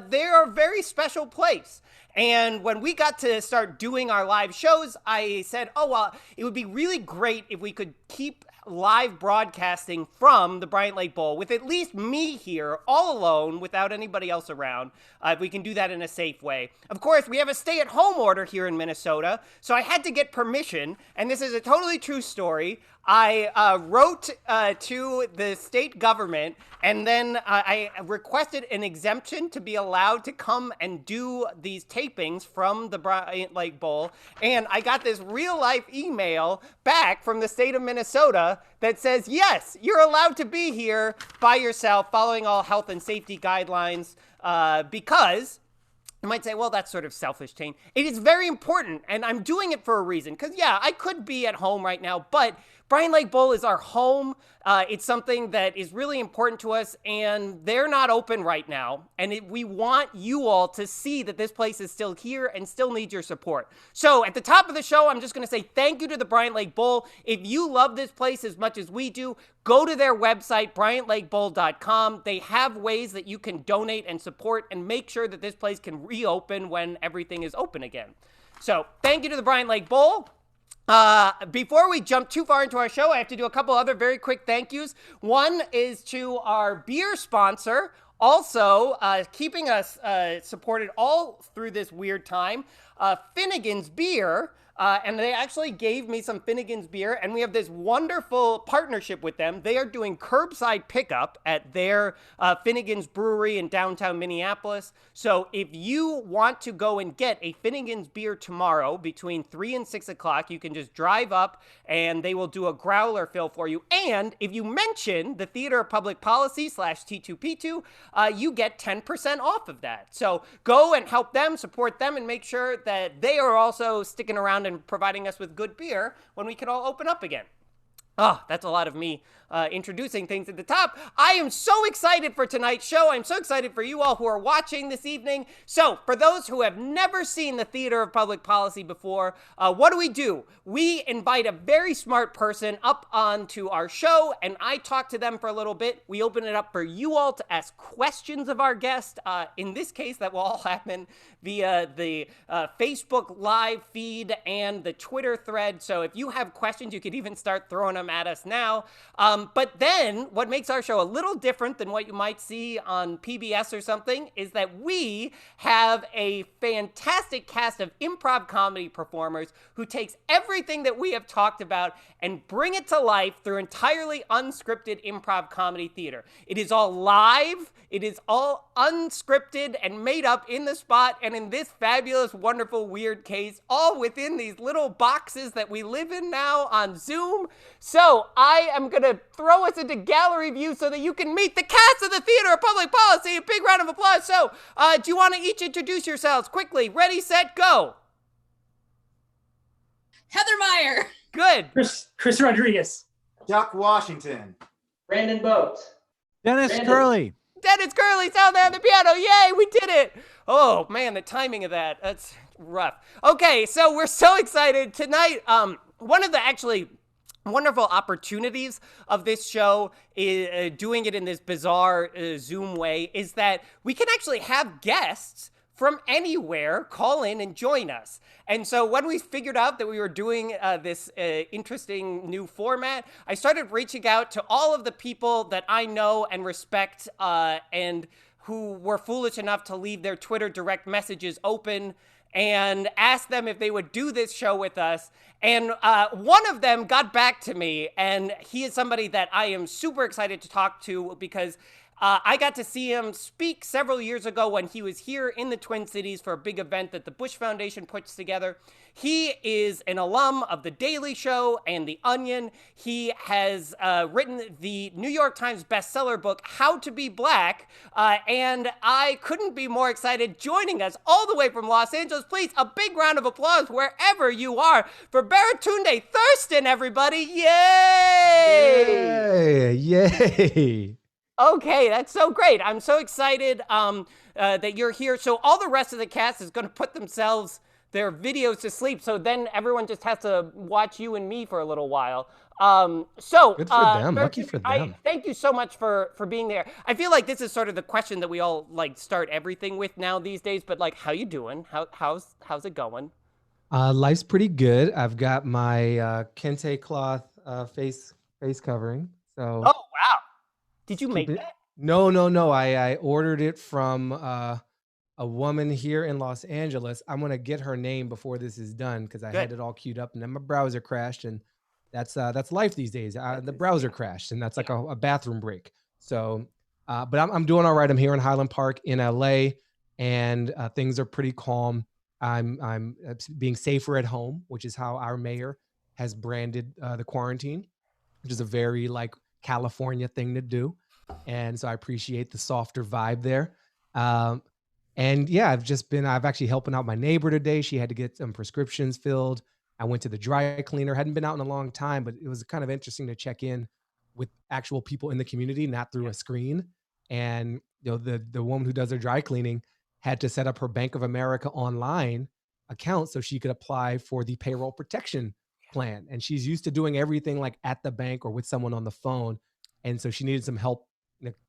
they're a very special place. And when we got to start doing our live shows, I said, oh, well, it would be really great if we could keep live broadcasting from the Bryant Lake Bowl with at least me here all alone without anybody else around. If we can do that in a safe way. Of course, we have a stay-at-home order here in Minnesota, so I had to get permission, and this is a totally true story. I wrote to the state government, and then I requested an exemption to be allowed to come and do these tapings from the Bryant Lake Bowl, and I got this real-life email back from the state of Minnesota that says, yes, you're allowed to be here by yourself, following all health and safety guidelines, because... You might say, well, that's sort of selfish, Tane. It is very important, and I'm doing it for a reason. Because, yeah, I could be at home right now, but Bryant Lake Bowl is our home. It's something that is really important to us, and they're not open right now. And we want you all to see that this place is still here and still needs your support. So at the top of the show, I'm just going to say thank you to the Bryant Lake Bowl. If you love this place as much as we do, go to their website, BryantLakeBowl.com. They have ways that you can donate and support and make sure that this place can reopen when everything is open again. So thank you to the Bryant Lake Bowl. Before we jump too far into our show, I have to do a couple other very quick thank yous. One is to our beer sponsor, also keeping us supported all through this weird time, Finnegan's Beer. And they actually gave me some Finnegan's beer, and we have this wonderful partnership with them. They are doing curbside pickup at their Finnegan's Brewery in downtown Minneapolis. So if you want to go and get a Finnegan's beer tomorrow between 3 and 6 o'clock, you can just drive up, and they will do a growler fill for you. And if you mention the Theater of Public Policy /T2P2, you get 10% off of that. So go and help them, support them, and make sure that they are also sticking around and providing us with good beer when we can all open up again. Oh, that's a lot of me introducing things at the top. I am so excited for tonight's show. I'm so excited for you all who are watching this evening. So, for those who have never seen the Theater of Public Policy before, what do? We invite a very smart person up onto our show, and I talk to them for a little bit. We open it up for you all to ask questions of our guest. In this case, that will all happen via the Facebook live feed and the Twitter thread. So if you have questions, you could even start throwing them at us now. But then what makes our show a little different than what you might see on PBS or something is that we have a fantastic cast of improv comedy performers who takes everything that we have talked about and bring it to life through entirely unscripted improv comedy theater. It is all live. It is all unscripted and made up in the spot, and in this fabulous, wonderful, weird case, all within these little boxes that we live in now on Zoom. So I am going to throw us into gallery view so that you can meet the cast of the Theater of Public Policy. A big round of applause. So do you want to each introduce yourselves quickly? Ready, set, go. Heather Meyer. Good. Chris Rodriguez. Chuck Washington. Brandon Boat. Dennis Curley. Dennis Curley's down there on the piano. Yay, we did it. Oh, man, the timing of that. That's rough. Okay, so we're so excited. Tonight, one of the actually wonderful opportunities of this show is doing it in this bizarre Zoom way is that we can actually have guests from anywhere call in and join us. And so when we figured out that we were doing this interesting new format, I started reaching out to all of the people that I know and respect and who were foolish enough to leave their Twitter direct messages open and asked them if they would do this show with us. And one of them got back to me, and he is somebody that I am super excited to talk to because I got to see him speak several years ago when he was here in the Twin Cities for a big event that the Bush Foundation puts together. He is an alum of The Daily Show and The Onion. He has written the New York Times bestseller book, How to Be Black, and I couldn't be more excited joining us all the way from Los Angeles. Please, a big round of applause wherever you are for Baratunde Thurston, everybody. Yay! Yay! Okay, that's so great. I'm so excited that you're here. So all the rest of the cast is going to put themselves their videos to sleep. So then everyone just has to watch you and me for a little while. Good for them. Lucky Baratunde, for them. thank you so much for being there. I feel like this is sort of the question that we all like start everything with now these days. But like, how you doing? How's it going? Life's pretty good. I've got my kente cloth face covering. So Oh wow! Did you make keep it. that? No. I ordered it from a woman here in Los Angeles. I'm gonna get her name before this is done because I had Good. it all queued up, and then my browser crashed, and that's life these days. The browser crashed, and that's like a bathroom break. So, but I'm doing all right. I'm here in Highland Park in LA, and things are pretty calm. I'm being safer at home, which is how our mayor has branded the quarantine, which is a very like California thing to do, and so I appreciate the softer vibe there. Um, and yeah, I've actually helping out my neighbor today. She had to get some prescriptions filled. I went to the dry cleaner. Hadn't been out in a long time, but it was kind of interesting to check in with actual people in the community, not through a screen. And the woman who does her dry cleaning had to set up her Bank of America online account so she could apply for the payroll protection plan. And she's used to doing everything like at the bank or with someone on the phone. And so she needed some help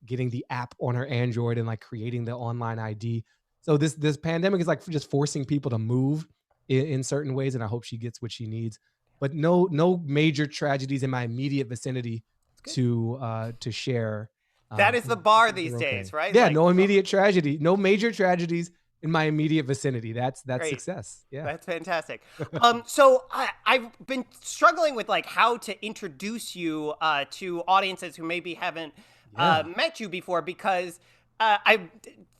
getting the app on her Android and like creating the online ID. So this pandemic is like just forcing people to move in certain ways, and I hope she gets what she needs. But no major tragedies in my immediate vicinity to share. That is the bar these days, right? Yeah, Like, no immediate tragedy, no major tragedies in my immediate vicinity. That's Great. success. Yeah. That's fantastic. So I've been struggling with like how to introduce you to audiences who maybe haven't met you before, because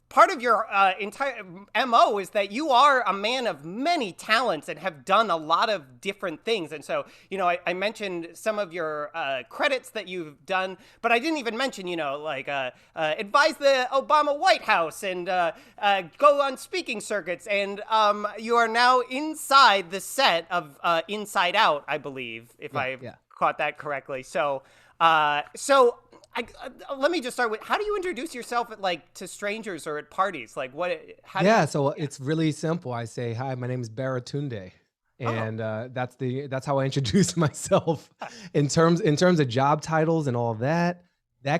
part of your entire MO is that you are a man of many talents and have done a lot of different things. And so, I mentioned some of your credits that you've done, but I didn't even mention, like advise the Obama White House and go on speaking circuits. And you are now inside the set of Inside Out, I believe, if I've caught that correctly. So, let me just start with, how do you introduce yourself to strangers or at parties? Like It's really simple. I say, hi, my name is Baratunde. And that's how I introduce myself. In terms of job titles and all of that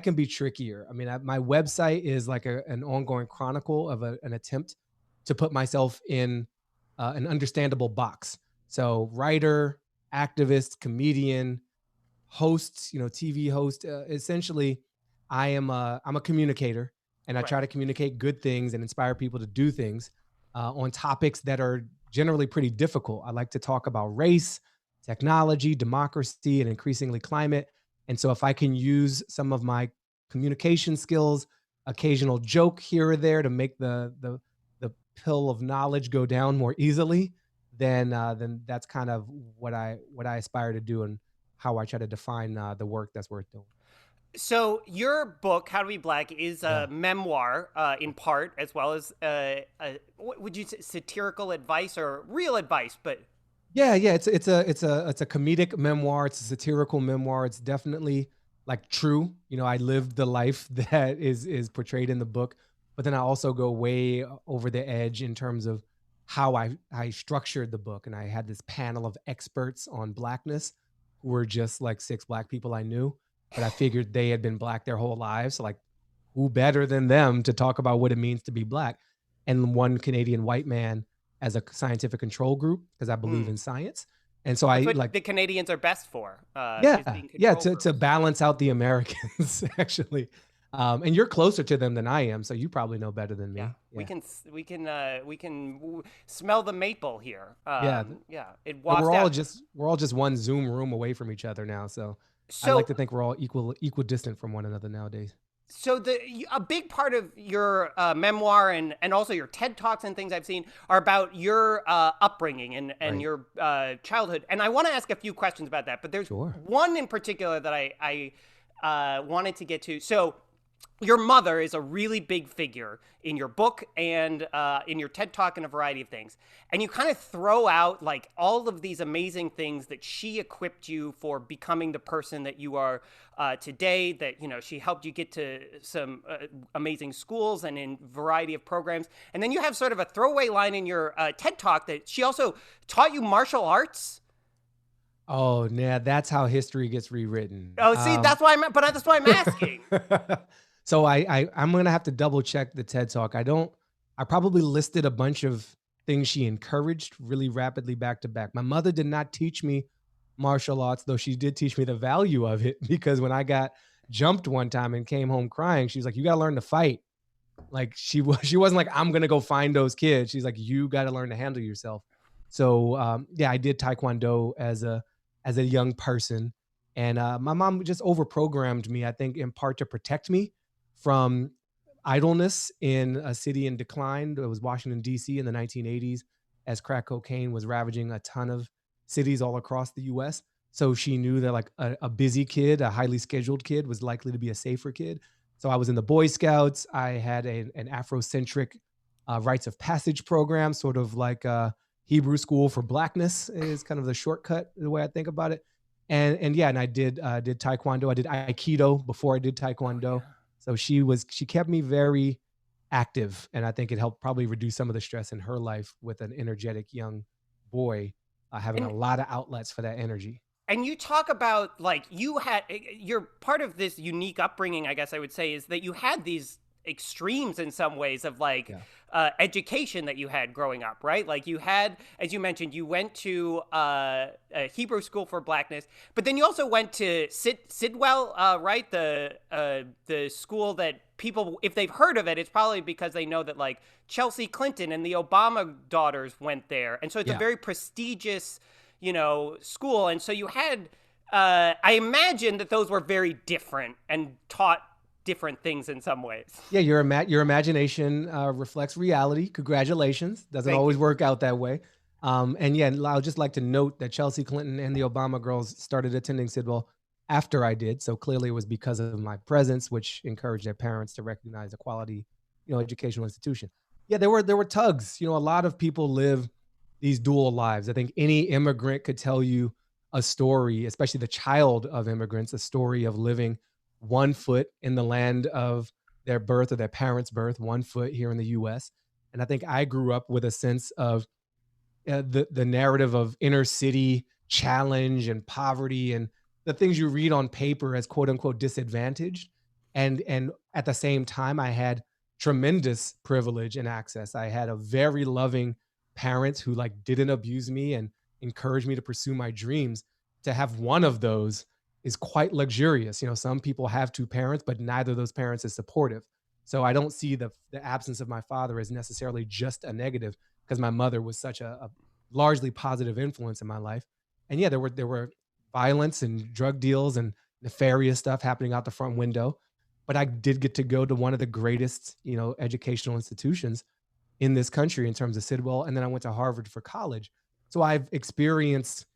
can be trickier. I mean, my website is like an ongoing chronicle of an attempt to put myself in an understandable box. So writer, activist, comedian, hosts, TV host. Essentially, I'm a communicator, and I try to communicate good things and inspire people to do things on topics that are generally pretty difficult. I like to talk about race, technology, democracy, and increasingly climate. And so if I can use some of my communication skills, occasional joke here or there to make the pill of knowledge go down more easily, then that's kind of what I aspire to do, and how I try to define the work that's worth doing. So your book, How to Be Black, is a memoir in part, as well as would you say satirical advice or real advice? But it's a comedic memoir. It's a satirical memoir. It's definitely like true. I lived the life that is portrayed in the book, but then I also go way over the edge in terms of how I structured the book. And I had this panel of experts on Blackness who were just like 6 Black people I knew, but I figured they had been Black their whole lives. So like, who better than them to talk about what it means to be Black? And one Canadian white man as a scientific control group, because I believe in science. And so that's what the Canadians are best for. To balance out the Americans, actually. And you're closer to them than I am, so you probably know better than me. Yeah. We can smell the maple here. It wafts we're out. all just one Zoom room away from each other now. So I like to think we're all equidistant from one another nowadays. So a big part of your memoir and also your TED Talks and things I've seen are about your upbringing and your childhood. And I want to ask a few questions about that, but there's one in particular that I wanted to get to. So your mother is a really big figure in your book and in your TED Talk and a variety of things. And you kind of throw out like all of these amazing things that she equipped you for becoming the person that you are today, that, you know, she helped you get to some amazing schools and in variety of programs. And then you have sort of a throwaway line in your TED Talk that she also taught you martial arts. Oh, yeah, that's how history gets rewritten. Oh, see, that's why I'm asking. So I'm gonna have to double check the TED Talk. I probably listed a bunch of things she encouraged really rapidly back to back. My mother did not teach me martial arts, though she did teach me the value of it, because when I got jumped one time and came home crying, she was like, "You gotta learn to fight." Like she wasn't like, "I'm gonna go find those kids." She's like, "You gotta learn to handle yourself." So yeah, I did Taekwondo as a young person. And my mom just overprogrammed me, I think, in part to protect me from idleness in a city in decline. It was Washington, D.C. in the 1980s, as crack cocaine was ravaging a ton of cities all across the U.S. So she knew that like a busy kid, a highly scheduled kid, was likely to be a safer kid. So I was in the Boy Scouts. I had an Afrocentric rites of passage program, sort of like Hebrew school for blackness is kind of the shortcut, the way I think about it. And yeah, and I did Taekwondo. I did Aikido before I did Taekwondo. So she kept me very active, and I think it helped probably reduce some of the stress in her life with an energetic young boy having a lot of outlets for that energy. And you talk about like you're part of this unique upbringing, I guess I would say, is that you had these extremes in some ways of like education that you had growing up, right? Like you had, as you mentioned, you went to a Hebrew school for blackness, but then you also went to Sidwell, right? The school that people, if they've heard of it, it's probably because they know that like Chelsea Clinton and the Obama daughters went there. And so it's a very prestigious, you know, school. And so you had, I imagine that those were very different and taught different things in some ways. Yeah, your imagination reflects reality. Congratulations. Doesn't always work out that way. And yeah, I'll just like to note that Chelsea Clinton and the Obama girls started attending Sidwell after I did. So clearly it was because of my presence, which encouraged their parents to recognize a quality, you know, educational institution. Yeah, there were tugs. You know, a lot of people live these dual lives. I think any immigrant could tell you a story, especially the child of immigrants, a story of living one foot in the land of their birth or their parents' birth, one foot here in the US. And I think I grew up with a sense of the narrative of inner city challenge and poverty and the things you read on paper as quote unquote disadvantaged. And at the same time, I had tremendous privilege and access. I had a very loving parent who like didn't abuse me and encouraged me to pursue my dreams. To have one of those is quite luxurious. You know, some people have two parents, but neither of those parents is supportive. So I don't see the absence of my father as necessarily just a negative, because my mother was such a largely positive influence in my life. And yeah, there were violence and drug deals and nefarious stuff happening out the front window, but I did get to go to one of the greatest, you know, educational institutions in this country in terms of Sidwell. And then I went to Harvard for college. So I've experienced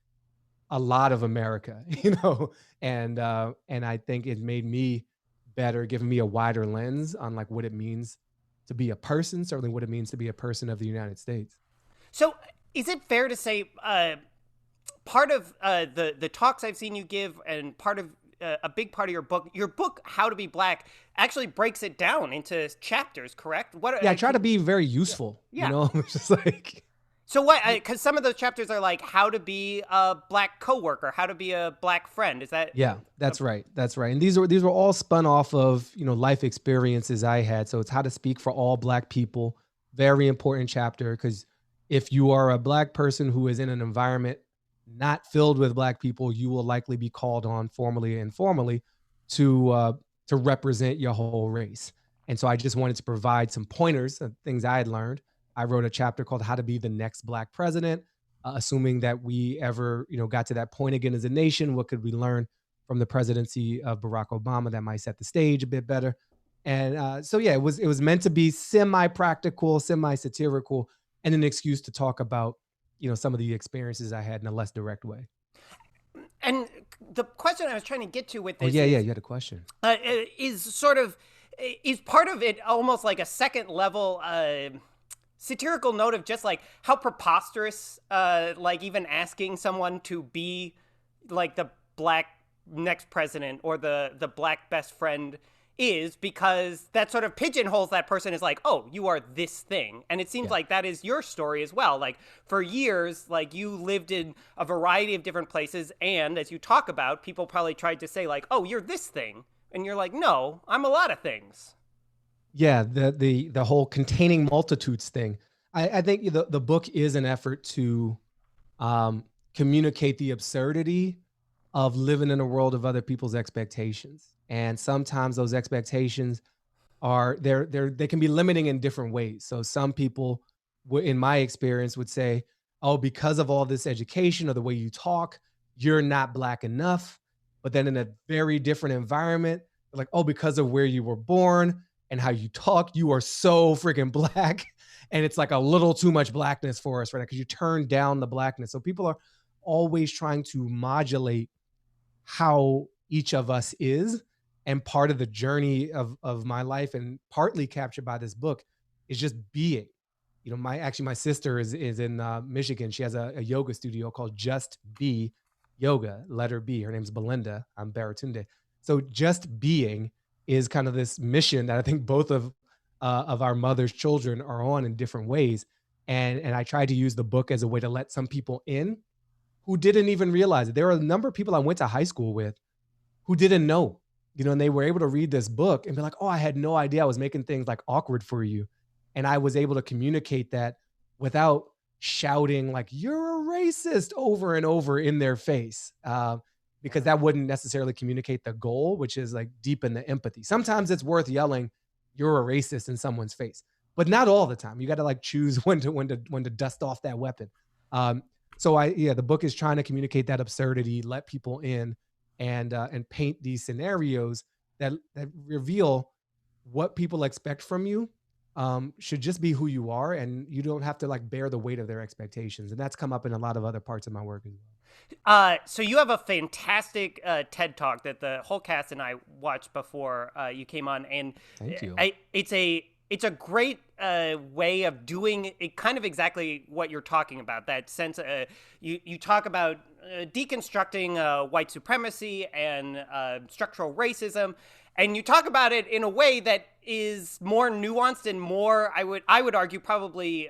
a lot of America, you know, and I think it made me better, giving me a wider lens on like what it means to be a person, certainly what it means to be a person of the United States. So is it fair to say part of the talks I've seen you give and part of a big part of your book, How to Be Black, actually breaks it down into chapters, correct? I try to be very useful, you know, it's just like... So what, because some of those chapters are like how to be a black coworker, how to be a black friend. Is that? Yeah, that's right. That's right. And these were all spun off of, you know, life experiences I had. So it's how to speak for all black people. Very important chapter, because if you are a black person who is in an environment not filled with black people, you will likely be called on formally and informally to represent your whole race. And so I just wanted to provide some pointers of things I had learned. I wrote a chapter called How to Be the Next Black President, assuming that we ever, you know, got to that point again as a nation. What could we learn from the presidency of Barack Obama that might set the stage a bit better? And so, yeah, it was meant to be semi-practical, semi-satirical, and an excuse to talk about, you know, some of the experiences I had in a less direct way. And the question I was trying to get to with this, you had a question, is sort of, is part of it almost like a second level satirical note of just like how preposterous, like even asking someone to be like the black next president or the black best friend is, because that sort of pigeonholes that person as like, oh, you are this thing. And it seems like that is your story as well. Like for years, like you lived in a variety of different places. And as you talk about, people probably tried to say like, oh, you're this thing. And you're like, no, I'm a lot of things. Yeah, the whole containing multitudes thing. I think the book is an effort to communicate the absurdity of living in a world of other people's expectations. And sometimes those expectations are they can be limiting in different ways. So some people, in my experience, would say, oh, because of all this education or the way you talk, you're not black enough. But then in a very different environment, like, oh, because of where you were born and how you talk, you are so freaking black. And it's like a little too much blackness for us right now because you turn down the blackness. So people are always trying to modulate how each of us is. And part of the journey of my life, and partly captured by this book, is just being. You know, my sister is in Michigan. She has a yoga studio called Just Be Yoga, letter B. Her name's Belinda. I'm Baratunde. So just being is kind of this mission that I think both of our mother's children are on in different ways. And I tried to use the book as a way to let some people in who didn't even realize it. There were a number of people I went to high school with who didn't know, you know, and they were able to read this book and be like, oh, I had no idea I was making things like awkward for you. And I was able to communicate that without shouting like, you're a racist over and over in their face. Because that wouldn't necessarily communicate the goal, which is like deepen the empathy. Sometimes it's worth yelling, you're a racist in someone's face, but not all the time. You got to like choose when to dust off that weapon. So the book is trying to communicate that absurdity, let people in, and paint these scenarios that reveal what people expect from you should just be who you are, and you don't have to like bear the weight of their expectations. And that's come up in a lot of other parts of my work as well. So you have a fantastic TED Talk that the whole cast and I watched before you came on, and thank you. It's a great way of doing it, kind of exactly what you're talking about. That sense, you talk about deconstructing white supremacy and structural racism, and you talk about it in a way that is more nuanced and more, I would argue, probably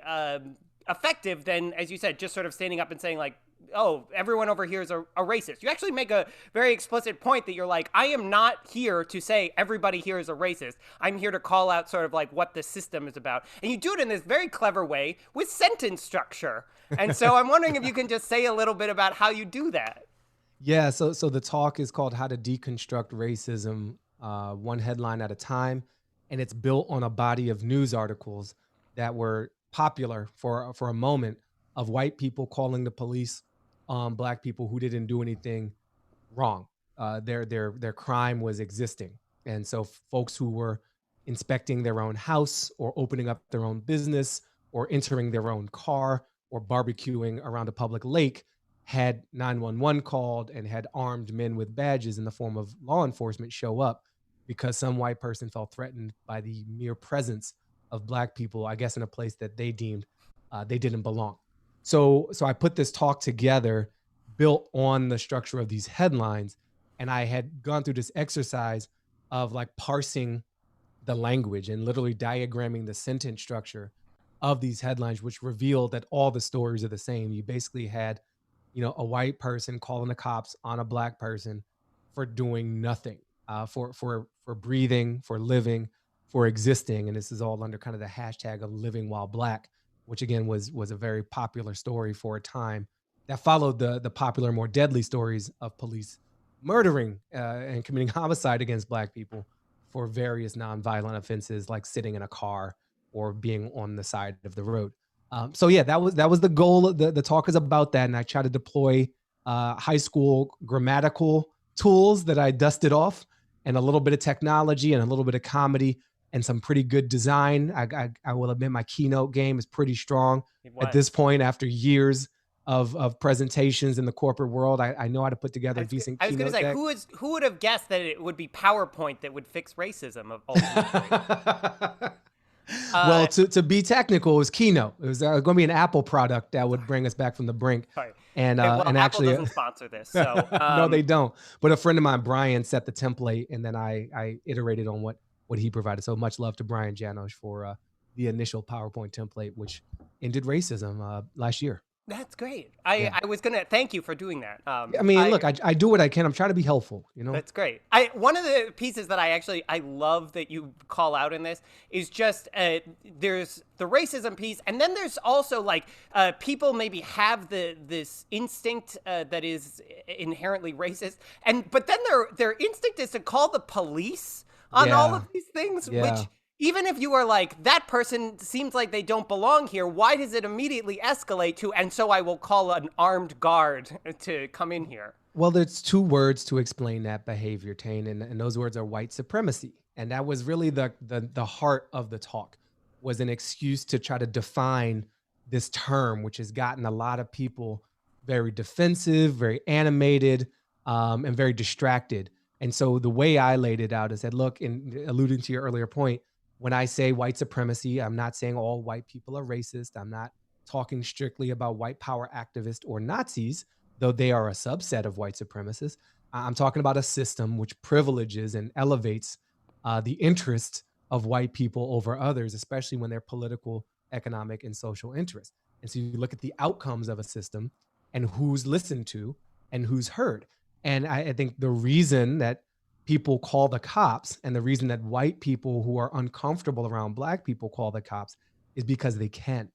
effective than, as you said, just sort of standing up and saying like, oh, everyone over here is a racist. You actually make a very explicit point that you're like, I am not here to say everybody here is a racist. I'm here to call out sort of like what the system is about. And you do it in this very clever way with sentence structure. And so I'm wondering if you can just say a little bit about how you do that. Yeah, so the talk is called How to Deconstruct Racism, One Headline at a Time. And it's built on a body of news articles that were popular for a moment, of white people calling the police on black people who didn't do anything wrong. Their crime was existing. And so folks who were inspecting their own house or opening up their own business or entering their own car or barbecuing around a public lake had 911 called and had armed men with badges in the form of law enforcement show up because some white person felt threatened by the mere presence of black people, I guess, in a place that they deemed they didn't belong. So I put this talk together built on the structure of these headlines. And I had gone through this exercise of like parsing the language and literally diagramming the sentence structure of these headlines, which revealed that all the stories are the same. You basically had, you know, a white person calling the cops on a black person for doing nothing, for breathing, for living, for existing. And this is all under kind of the hashtag of living while black, which again was a very popular story for a time that followed the popular, more deadly stories of police murdering and committing homicide against black people for various nonviolent offenses like sitting in a car or being on the side of the road. So yeah, that was the goal. The talk is about that, and I try to deploy high school grammatical tools that I dusted off, and a little bit of technology and a little bit of comedy and some pretty good design. I will admit my keynote game is pretty strong at this point after years of presentations in the corporate world. I know how to put together a decent I was going to keynote say, deck. who would have guessed that it would be PowerPoint that would fix racism ultimately? Well, to be technical, it was Keynote. It was going to be an Apple product that would bring us back from the brink. Sorry. And Well, and Apple actually, doesn't sponsor this, so no, they don't. But a friend of mine, Brian, set the template, and then I iterated on what he provided. So much love to Brian Janosch for the initial PowerPoint template, which ended racism last year. That's great. I was going to thank you for doing that. I mean, look, I do what I can. I'm trying to be helpful, you know? That's great. One of the pieces that I love that you call out in this is just there's the racism piece, and then there's also like people maybe have this instinct that is inherently racist, but then their instinct is to call the police on all of these things, which even if you are like, that person seems like they don't belong here, why does it immediately escalate to, and so I will call an armed guard to come in here? Well, there's two words to explain that behavior, Tane, and those words are white supremacy. And that was really the heart of the talk, was an excuse to try to define this term, which has gotten a lot of people very defensive, very animated, and very distracted. And so the way I laid it out is that, look, in alluding to your earlier point, when I say white supremacy, I'm not saying all white people are racist. I'm not talking strictly about white power activists or Nazis, though they are a subset of white supremacists. I'm talking about a system which privileges and elevates the interests of white people over others, especially when they're political, economic, and social interests. And so you look at the outcomes of a system and who's listened to and who's heard. And I think the reason that people call the cops, and the reason that white people who are uncomfortable around black people call the cops, is because they can,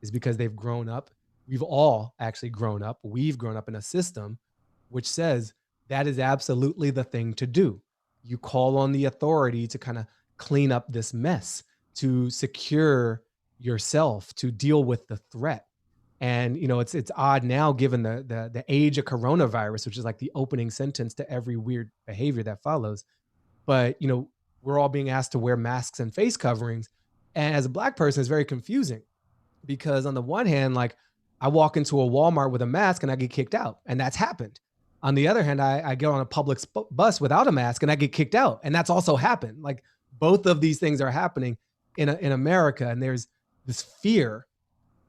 is because they've grown up. We've all actually grown up. We've grown up in a system which says that is absolutely the thing to do. You call on the authority to kind of clean up this mess, to secure yourself, to deal with the threat. And, you know, it's odd now, given the age of coronavirus, which is like the opening sentence to every weird behavior that follows. But, you know, we're all being asked to wear masks and face coverings. And as a black person, it's very confusing because on the one hand, like, I walk into a Walmart with a mask and I get kicked out, and that's happened. On the other hand, I get on a public bus without a mask and I get kicked out, and that's also happened. Like, both of these things are happening in America, and there's this fear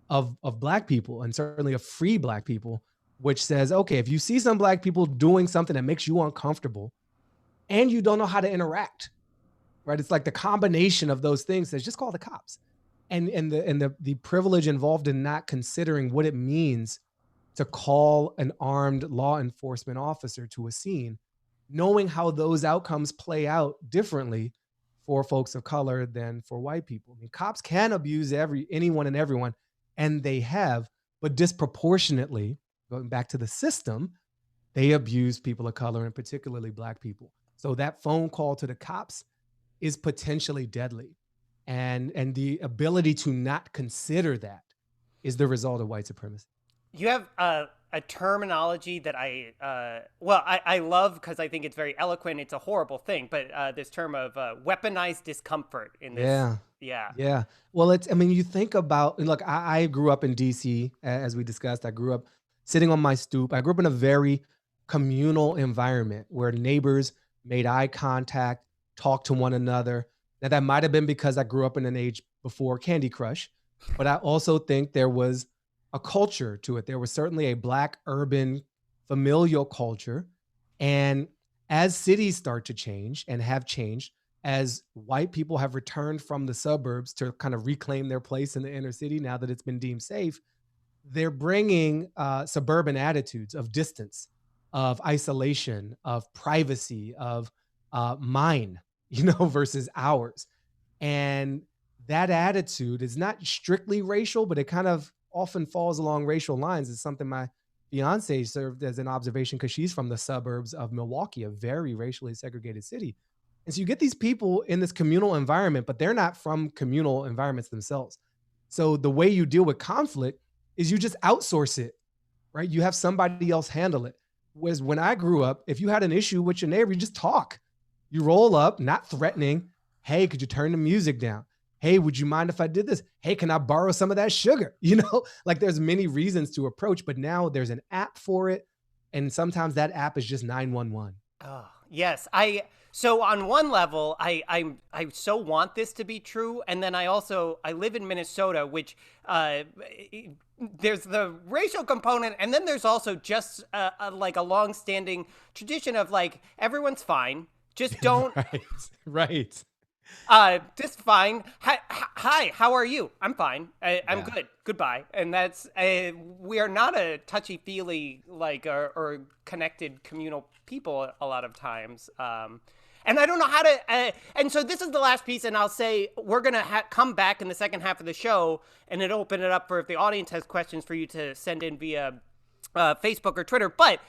of black people, and certainly of free black people, which says, okay, if you see some black people doing something that makes you uncomfortable and you don't know how to interact, right? It's like the combination of those things says, just call the cops. And the privilege involved in not considering what it means to call an armed law enforcement officer to a scene, knowing how those outcomes play out differently for folks of color than for white people. I mean, cops can abuse anyone and everyone, and they have, but disproportionately, going back to the system, they abuse people of color, and particularly black people. So that phone call to the cops is potentially deadly. And the ability to not consider that is the result of white supremacy. You have a terminology that I love because I think it's very eloquent. It's a horrible thing, but this term of weaponized discomfort in this. Yeah. Well, you think about, look, I grew up in DC, as we discussed. I grew up sitting on my stoop. I grew up in a very communal environment where neighbors made eye contact, talked to one another. Now, that might have been because I grew up in an age before Candy Crush, but I also think there was a culture to it. There was certainly a black urban familial culture. And as cities start to change and have changed, as white people have returned from the suburbs to kind of reclaim their place in the inner city now that it's been deemed safe, they're bringing suburban attitudes of distance, of isolation, of privacy, of mine, versus ours. And that attitude is not strictly racial, but it kind of often falls along racial lines. It's something my fiance served as an observation because she's from the suburbs of Milwaukee, a very racially segregated city. And so you get these people in this communal environment, but they're not from communal environments themselves. So the way you deal with conflict is you just outsource it, right? You have somebody else handle it. Whereas when I grew up, if you had an issue with your neighbor, you just talk. You roll up, not threatening. Hey, could you turn the music down? Hey, would you mind if I did this? Hey, can I borrow some of that sugar? Like there's many reasons to approach, but now there's an app for it. And sometimes that app is just 911. Oh, yes. So on one level, I so want this to be true, and then I live in Minnesota, which there's the racial component, and then there's also just like a long-standing tradition of like everyone's fine, just don't. Right. Just fine. Hi, how are you? I'm fine. I'm good. Goodbye. And that's we are not a touchy-feely like or connected communal people a lot of times. And I don't know how to. And so this is the last piece, and I'll say we're gonna come back in the second half of the show, and then open it up for if the audience has questions for you to send in via Facebook or Twitter. But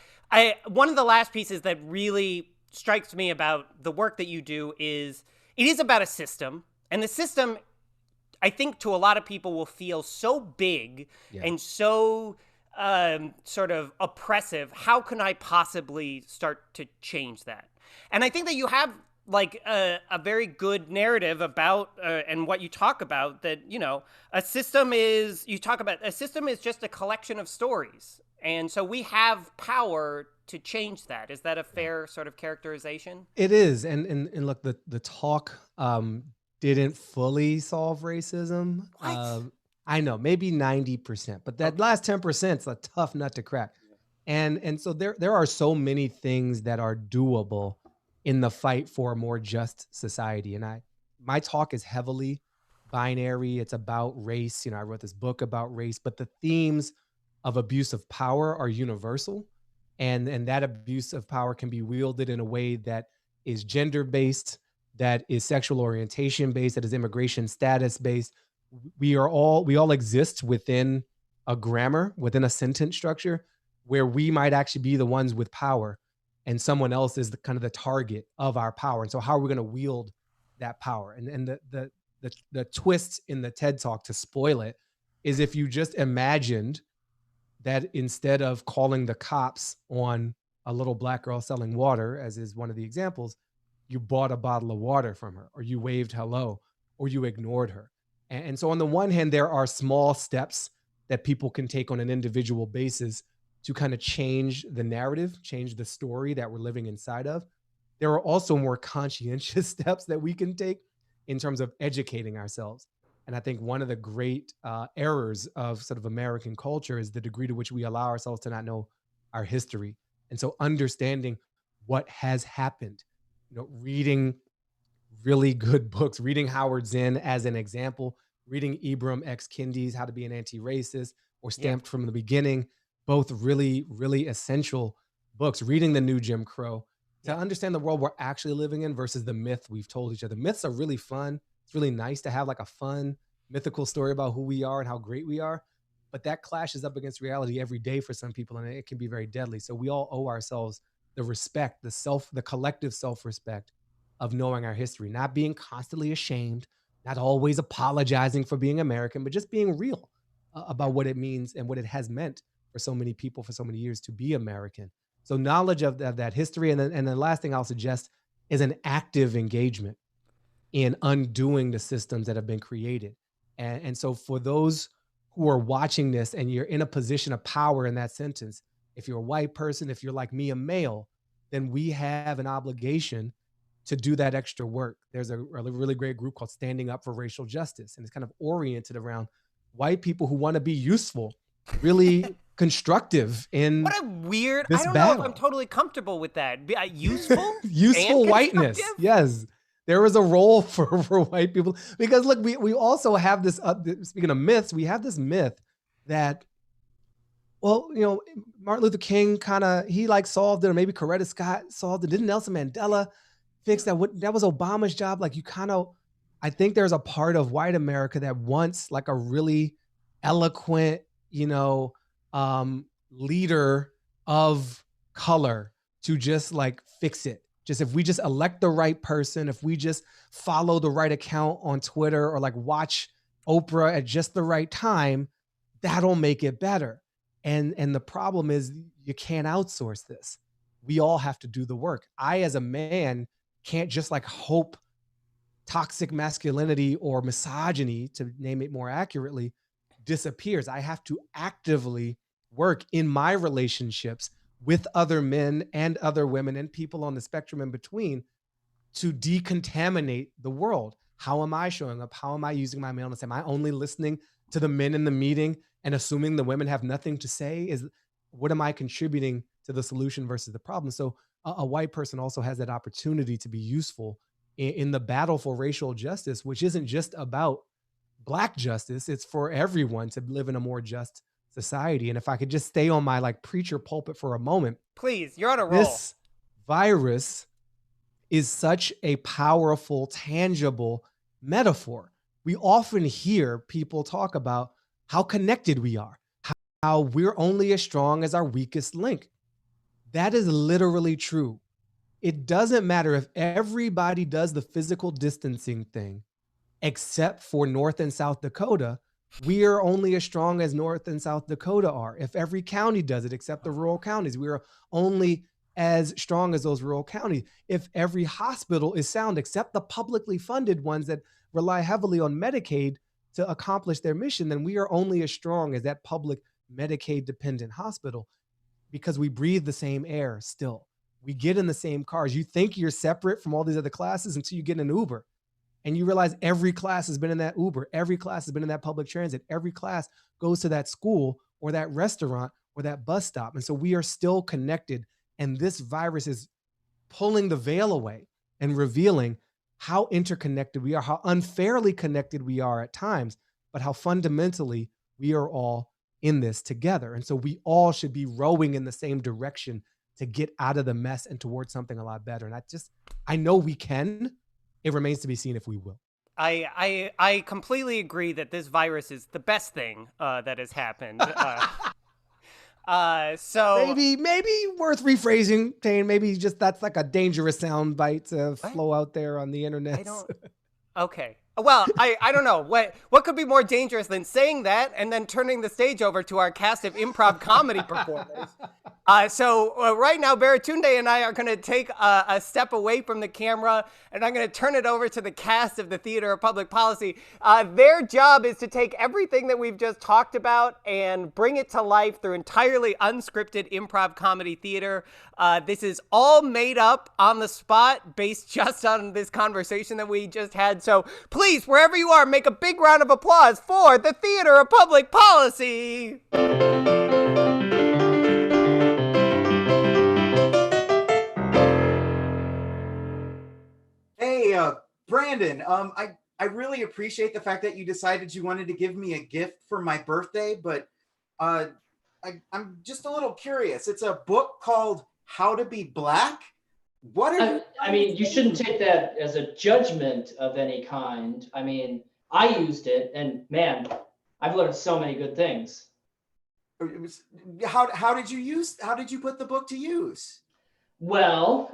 one of the last pieces that really strikes me about the work that you do is it is about a system, and the system, I think, to a lot of people will feel so big and so sort of oppressive. How can I possibly start to change that? And I think that you have like a very good narrative about and what you talk about, that, a system is just a collection of stories. And so we have power to change that. Is that a fair sort of characterization? It is. And look, the talk didn't fully solve racism. What? I know, maybe 90%, but that last 10% is a tough nut to crack. And so there are so many things that are doable in the fight for a more just society. And my talk is heavily binary. It's about race. I wrote this book about race, but the themes of abuse of power are universal. And that abuse of power can be wielded in a way that is gender-based, that is sexual orientation-based, that is immigration status-based. We all exist within a grammar, within a sentence structure, where we might actually be the ones with power, and someone else is kind of the target of our power. And so how are we going to wield that power? And the twist in the TED Talk, to spoil it, is if you just imagined that instead of calling the cops on a little black girl selling water, as is one of the examples, you bought a bottle of water from her, or you waved hello, or you ignored her. And so on the one hand, there are small steps that people can take on an individual basis to kind of change the narrative, change the story that we're living inside of. There are also more conscientious steps that we can take in terms of educating ourselves. And I think one of the great errors of sort of American culture is the degree to which we allow ourselves to not know our history. And so understanding what has happened, reading really good books, reading Howard Zinn as an example, reading Ibram X. Kendi's How to Be an Anti-Racist or Stamped from the Beginning, both really, really essential books. Reading The New Jim Crow to understand the world we're actually living in versus the myth we've told each other. Myths are really fun. It's really nice to have like a fun mythical story about who we are and how great we are, but that clashes up against reality every day for some people, and it can be very deadly. So we all owe ourselves the respect, the collective self-respect of knowing our history, not being constantly ashamed, not always apologizing for being American, but just being real about what it means and what it has meant for so many people for so many years to be American. So knowledge of that history. And the last thing I'll suggest is an active engagement in undoing the systems that have been created. And so for those who are watching this and you're in a position of power in that sentence, if you're a white person, if you're like me, a male, then we have an obligation to do that extra work. There's a really great group called Standing Up for Racial Justice, and it's kind of oriented around white people who want to be useful, really constructive in what a weird, this I don't battle. know if I'm totally comfortable with that. Useful? Useful and whiteness. Yes. There is a role for white people, because look, we also have this, speaking of myths, we have this myth that, well, Martin Luther King he solved it, or maybe Coretta Scott solved it. Didn't Nelson Mandela fix that? That was Obama's job. Like I think there's a part of white America that wants like a really eloquent, leader of color to just like fix it. Just if we just elect the right person, if we just follow the right account on Twitter, or like watch Oprah at just the right time, that'll make it better. And the problem is you can't outsource this. We all have to do the work. I, as a man, can't just like hope toxic masculinity or misogyny, to name it more accurately, disappears. I have to actively work in my relationships with other men and other women and people on the spectrum in between to decontaminate the world. How am I showing up? How am I using my maleness? Am I only listening to the men in the meeting and assuming the women have nothing to say? What am I contributing to the solution versus the problem? So a white person also has that opportunity to be useful in the battle for racial justice, which isn't just about Black justice. It's for everyone to live in a more just society. And if I could just stay on my like preacher pulpit for a moment, please, you're on a roll. This virus is such a powerful, tangible metaphor. We often hear people talk about how connected we are, how we're only as strong as our weakest link. That is literally true. It doesn't matter if everybody does the physical distancing thing, except for North and South Dakota. We are only as strong as North and South Dakota are. If every county does it, except the rural counties, we are only as strong as those rural counties. If every hospital is sound, except the publicly funded ones that rely heavily on Medicaid to accomplish their mission, then we are only as strong as that public Medicaid dependent hospital, because we breathe the same air still. We get in the same cars. You think you're separate from all these other classes until you get in an Uber and you realize every class has been in that Uber. Every class has been in that public transit. Every class goes to that school or that restaurant or that bus stop. And so we are still connected. And this virus is pulling the veil away and revealing how interconnected we are, how unfairly connected we are at times, but how fundamentally we are all in this together. And so we all should be rowing in the same direction to get out of the mess and towards something a lot better. And I know we can. It remains to be seen if we will. I completely agree that this virus is the best thing that has happened. So maybe worth rephrasing, Tane. Maybe just that's like a dangerous sound bite to flow out there on the internet. Okay. Well, I don't know. What could be more dangerous than saying that and then turning the stage over to our cast of improv comedy performers? So right now, Baratunde and I are going to take a step away from the camera, and I'm going to turn it over to the cast of the Theater of Public Policy. Their job is to take everything that we've just talked about and bring it to life through entirely unscripted improv comedy theater. This is all made up on the spot based just on this conversation that we just had. So please, wherever you are, make a big round of applause for the Theater of Public Policy. Hey, Brandon, I really appreciate the fact that you decided you wanted to give me a gift for my birthday, but I'm just a little curious. It's a book called How to Be Black. I mean, you shouldn't take that as a judgment of any kind. I mean, I used it, and man, I've learned so many good things. How did you put the book to use? Well,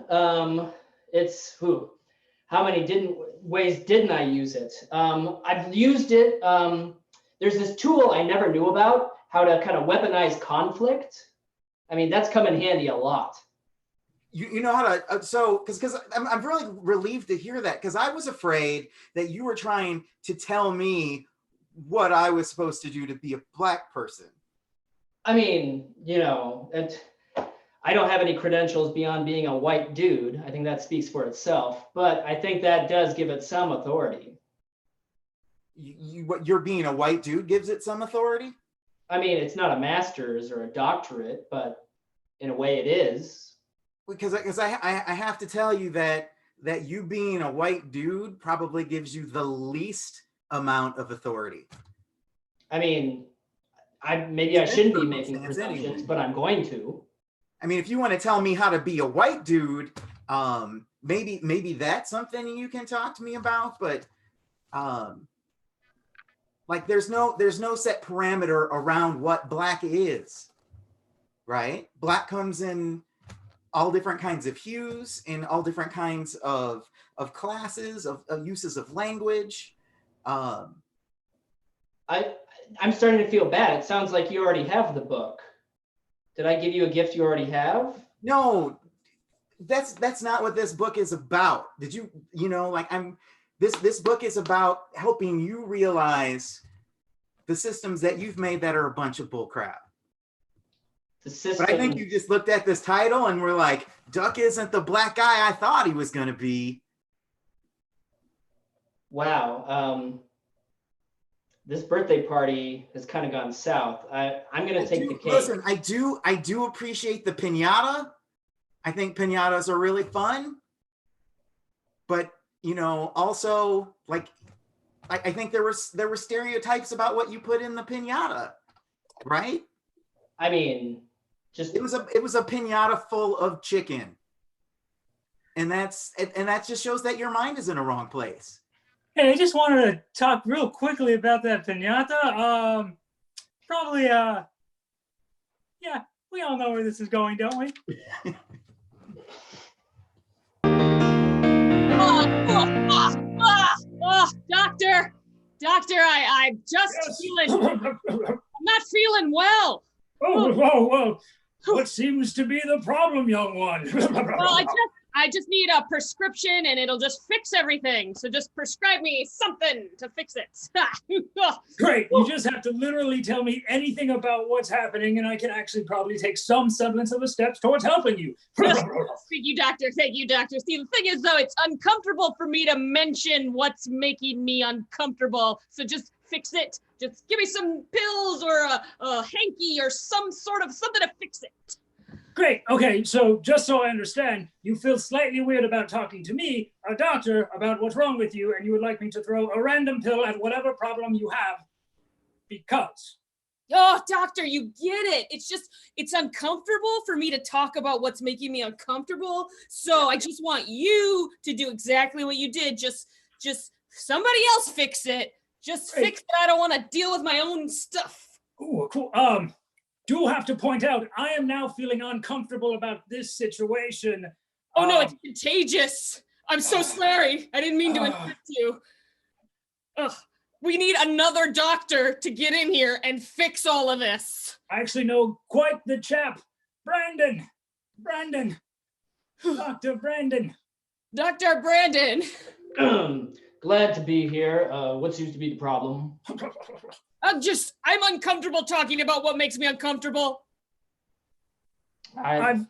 how many ways didn't I use it? I've used it. There's this tool I never knew about, how to kind of weaponize conflict. I mean, that's come in handy a lot. You know how to, because I'm really relieved to hear that, because I was afraid that you were trying to tell me what I was supposed to do to be a Black person. I mean, I don't have any credentials beyond being a white dude. I think that speaks for itself, but I think that does give it some authority. You're being a white dude gives it some authority? I mean, it's not a master's or a doctorate, but in a way it is. Because I have to tell you that you being a white dude probably gives you the least amount of authority. I mean, maybe I shouldn't be making presumptions, but I'm going to. I mean, if you want to tell me how to be a white dude, maybe that's something you can talk to me about. But like, there's no set parameter around what Black is, right? Black comes in all different kinds of hues, in all different kinds of classes, of uses of language. I'm starting to feel bad. It sounds like you already have the book. Did I give you a gift you already have? No, that's not what this book is about. Did you, this book is about helping you realize the systems that you've made that are a bunch of bull crap. The system. But I think you just looked at this title and were like, Duck isn't the black guy I thought he was going to be. Wow. This birthday party has kind of gone south. I'm going to take the cake. Listen, I do appreciate the piñata. I think piñatas are really fun. But, you know, also, like, I think there were stereotypes about what you put in the piñata, right? I mean, just it was a piñata full of chicken. And that just shows that your mind is in a wrong place. Hey, I just wanted to talk real quickly about that piñata. Probably, yeah, we all know where this is going, don't we? Doctor, I'm just feeling, I'm not feeling well. Whoa. What seems to be the problem, young one? Well, I just need a prescription and it'll just fix everything. So just prescribe me something to fix it. Great. You just have to literally tell me anything about what's happening and I can actually probably take some semblance of the steps towards helping you. Thank you, doctor. Thank you, doctor. See, the thing is, though, it's uncomfortable for me to mention what's making me uncomfortable. So just fix it. Just give me some pills or a hanky or some sort of something to fix it. Great. Okay, so just so I understand, you feel slightly weird about talking to me, a doctor, about what's wrong with you, and you would like me to throw a random pill at whatever problem you have because. Oh, doctor, you get it. It's uncomfortable for me to talk about what's making me uncomfortable. So I just want you to do exactly what you did. Just somebody else fix it. Just fix it. I don't want to deal with my own stuff. Ooh, cool. Do have to point out, I am now feeling uncomfortable about this situation. Oh no, it's contagious. I'm so sorry. I didn't mean to infect you. Ugh. We need another doctor to get in here and fix all of this. I actually know quite the chap. Brandon. Dr. Brandon. Dr. Brandon. Glad to be here. What seems to be the problem? I'm uncomfortable talking about what makes me uncomfortable. I've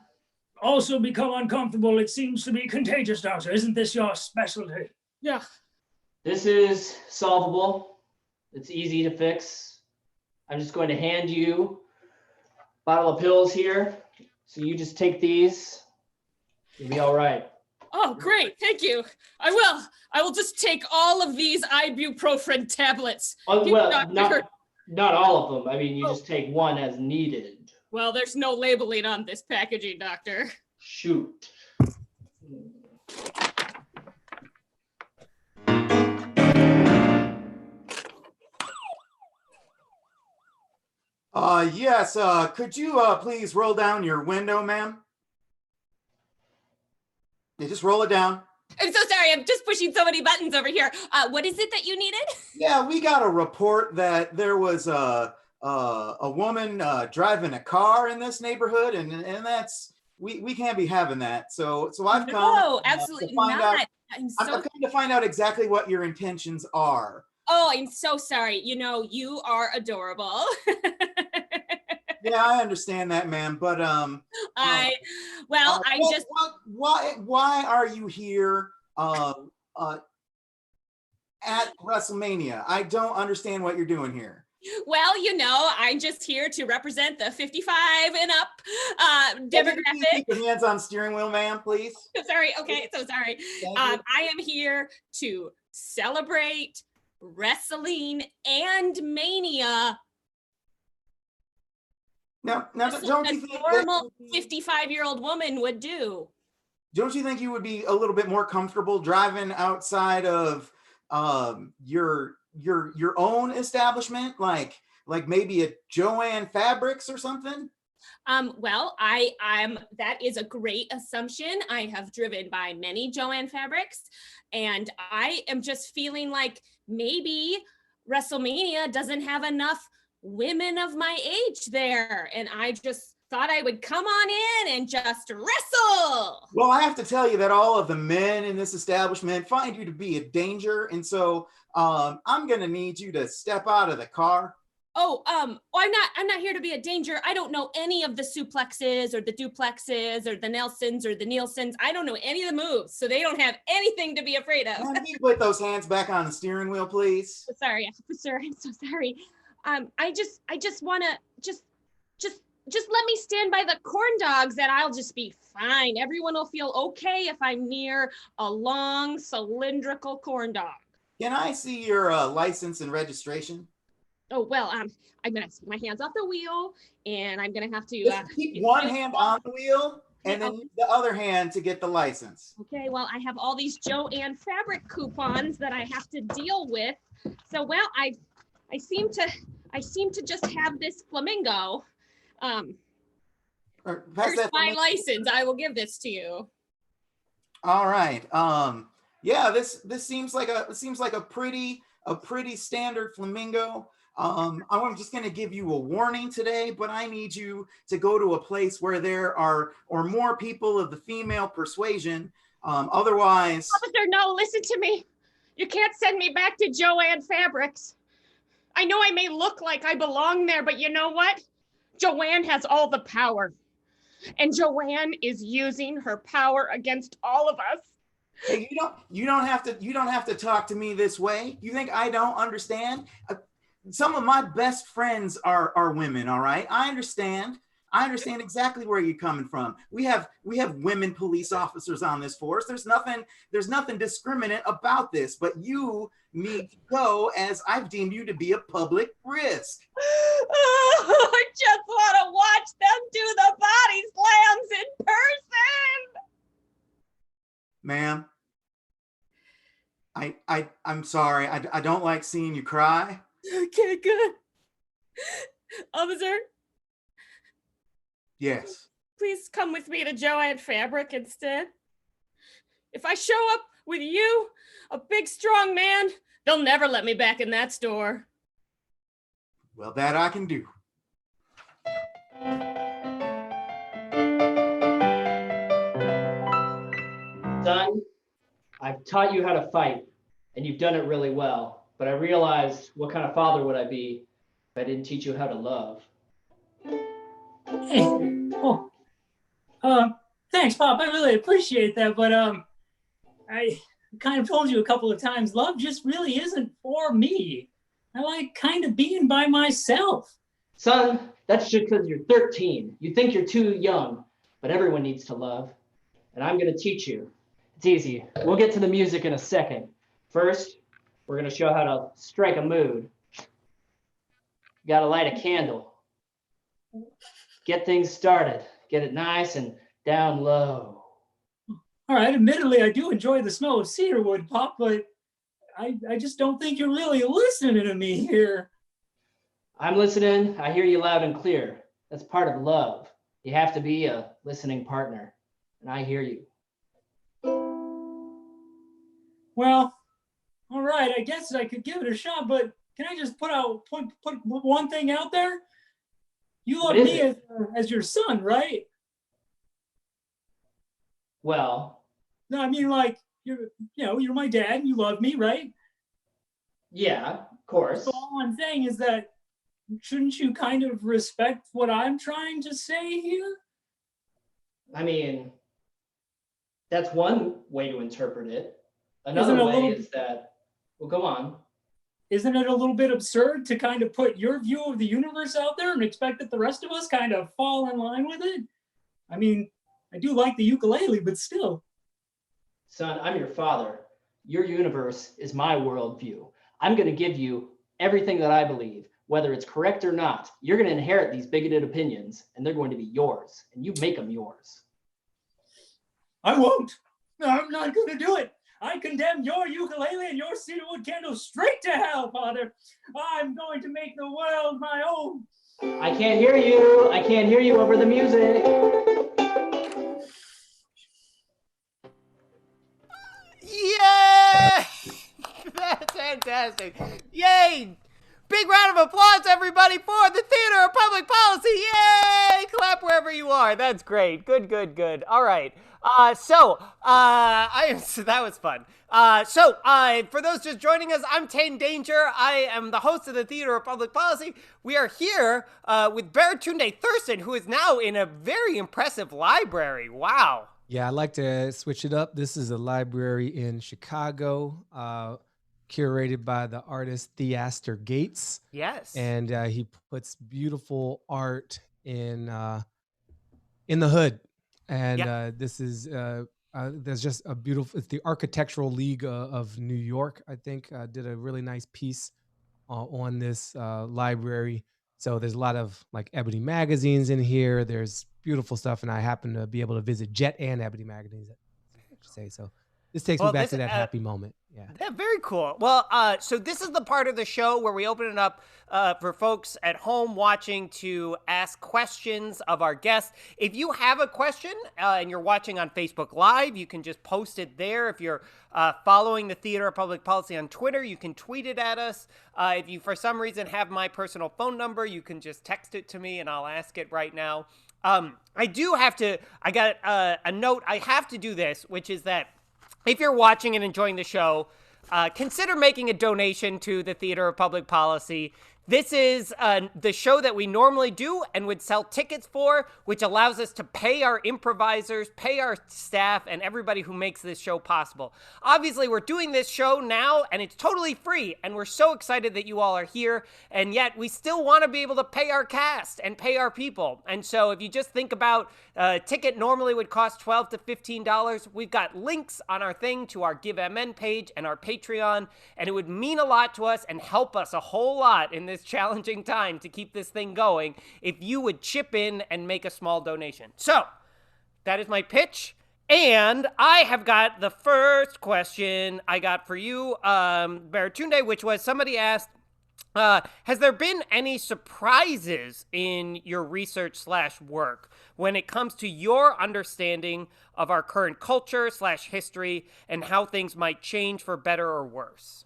also become uncomfortable. It seems to be contagious, doctor. Isn't this your specialty? Yeah. This is solvable. It's easy to fix. I'm just going to hand you a bottle of pills here. So you just take these. You'll be all right. Oh, great. Thank you. I will just take all of these ibuprofen tablets. Oh, well, not all of them. I mean, you just take one as needed. Well, there's no labeling on this packaging, doctor. Shoot. Yes, could you please roll down your window, ma'am? Yeah, just roll it down. I'm so sorry. I'm just pushing so many buttons over here. What is it that you needed? Yeah, we got a report that there was a woman driving a car in this neighborhood, and that's we can't be having that. So I've come. No, absolutely not. I'm coming to find out exactly what your intentions are. Oh, I'm so sorry. You know, you are adorable. Yeah, I understand that, ma'am. But why are you here at WrestleMania? I don't understand what you're doing here. Well, you know, I'm just here to represent the 55 and up demographic. Keep your hands on steering wheel, ma'am, please. Sorry. Okay, so sorry. I am here to celebrate wrestling and Mania. Now, don't you think a normal 55-year-old woman would do? Don't you think you would be a little bit more comfortable driving outside of your own establishment, like maybe a Joanne Fabrics or something? Well, that is a great assumption. I have driven by many Joanne Fabrics, and I am just feeling like maybe WrestleMania doesn't have enough women of my age there, and I just thought I would come on in and just wrestle. Well, I have to tell you that all of the men in this establishment find you to be a danger. And so I'm going to need you to step out of the car. I'm not here to be a danger. I don't know any of the suplexes or the duplexes or the Nelsons or the Nielsen's. I don't know any of the moves, so they don't have anything to be afraid of. Can you put those hands back on the steering wheel, please? Sorry, officer. I'm so sorry. I just wanna just let me stand by the corn dogs and I'll just be fine. Everyone will feel okay if I'm near a long cylindrical corn dog. Can I see your license and registration? Oh, well, I'm gonna take my hands off the wheel and I'm gonna have to Just keep one hand on the wheel and then use the other hand to get the license. Okay, well, I have all these Joanne fabric coupons that I have to deal with. So, well, I seem to just have this flamingo. Here's my license. I will give this to you. All right. Yeah, this seems like a pretty standard flamingo. I'm just going to give you a warning today, but I need you to go to a place where there are more people of the female persuasion. Otherwise, Officer, no, listen to me. You can't send me back to Joanne Fabrics. I know I may look like I belong there, but you know what? Joanne has all the power. And Joanne is using her power against all of us. Hey, you don't have to talk to me this way. You think I don't understand? Some of my best friends are women, all right? I understand exactly where you're coming from. We have women police officers on this force. There's nothing discriminate about this, but you need to go as I've deemed you to be a public risk. Oh, I just want to watch them do the body slams in person. Ma'am, I'm sorry. I don't like seeing you cry. Okay, good. Officer, yes. please come with me to Joanne Fabric instead. If I show up with you, a big strong man, they'll never let me back in that store. Well, that I can do. Son, I've taught you how to fight, and you've done it really well. But I realized, what kind of father would I be if I didn't teach you how to love? Hey, oh, thanks, Pop. I really appreciate that. But I kind of told you a couple of times, love just really isn't for me. I like kind of being by myself. Son, that's just because you're 13. You think you're too young, but everyone needs to love. And I'm going to teach you. It's easy. We'll get to the music in a second. First, we're going to show how to strike a mood. You got to light a candle. Get things started. Get it nice and down low. All right, admittedly, I do enjoy the smell of cedarwood, Pop, but I just don't think you're really listening to me here. I'm listening. I hear you loud and clear. That's part of love. You have to be a listening partner. And I hear you. Well, all right, I guess I could give it a shot, but can I just put one thing out there? You love me as your son, right? Well, no, I mean, like, you're my dad and you love me, right? Yeah, of course. So all I'm saying is that shouldn't you kind of respect what I'm trying to say here? I mean, that's one way to interpret it. Another way is that, well, go on. Isn't it a little bit absurd to kind of put your view of the universe out there and expect that the rest of us kind of fall in line with it? I mean, I do like the ukulele, but still. Son, I'm your father. Your universe is my worldview. I'm going to give you everything that I believe, whether it's correct or not. You're going to inherit these bigoted opinions, and they're going to be yours, and you make them yours. I won't. No, I'm not going to do it. I condemn your ukulele and your cedarwood candle straight to hell, Father. I'm going to make the world my own. I can't hear you. I can't hear you over the music. Yay! That's fantastic. Yay! Big round of applause, everybody, for the Theater of Public Policy. Yay! Clap wherever are. That's great. Good. All right. So that was fun. For those just joining us, I'm Tane Danger. I am the host of the Theater of Public Policy. We are here with Baratunde Thurston, who is now in a very impressive library. Wow. Yeah, I like to switch it up. This is a library in Chicago, curated by the artist Theaster Gates. Yes. And he puts beautiful art in the hood. And this is there's just a beautiful. It's the Architectural League of New York, I think, did a really nice piece on this library. So there's a lot of like Ebony magazines in here. There's beautiful stuff, and I happen to be able to visit Jet and Ebony magazines. I should say so. This takes me back to that happy moment. Yeah, very cool. Well, so this is the part of the show where we open it up for folks at home watching to ask questions of our guests. If you have a question and you're watching on Facebook Live, you can just post it there. If you're following the Theater of Public Policy on Twitter, you can tweet it at us. If you, for some reason, have my personal phone number, you can just text it to me and I'll ask it right now. I got a note. I have to do this, which is that if you're watching and enjoying the show, consider making a donation to the Theater of Public Policy. This is the show that we normally do and would sell tickets for, which allows us to pay our improvisers, pay our staff, and everybody who makes this show possible. Obviously, we're doing this show now, and it's totally free, and we're so excited that you all are here, and yet we still want to be able to pay our cast and pay our people. And so if you just think about a ticket normally would cost $12 to $15, we've got links on our thing to our GiveMN page and our Patreon, and it would mean a lot to us and help us a whole lot in this challenging time to keep this thing going if you would chip in and make a small donation. So that is my pitch, and I have got the first question I got for you, Baratunde, which was somebody asked, has there been any surprises in your research/work when it comes to your understanding of our current culture/history and how things might change for better or worse?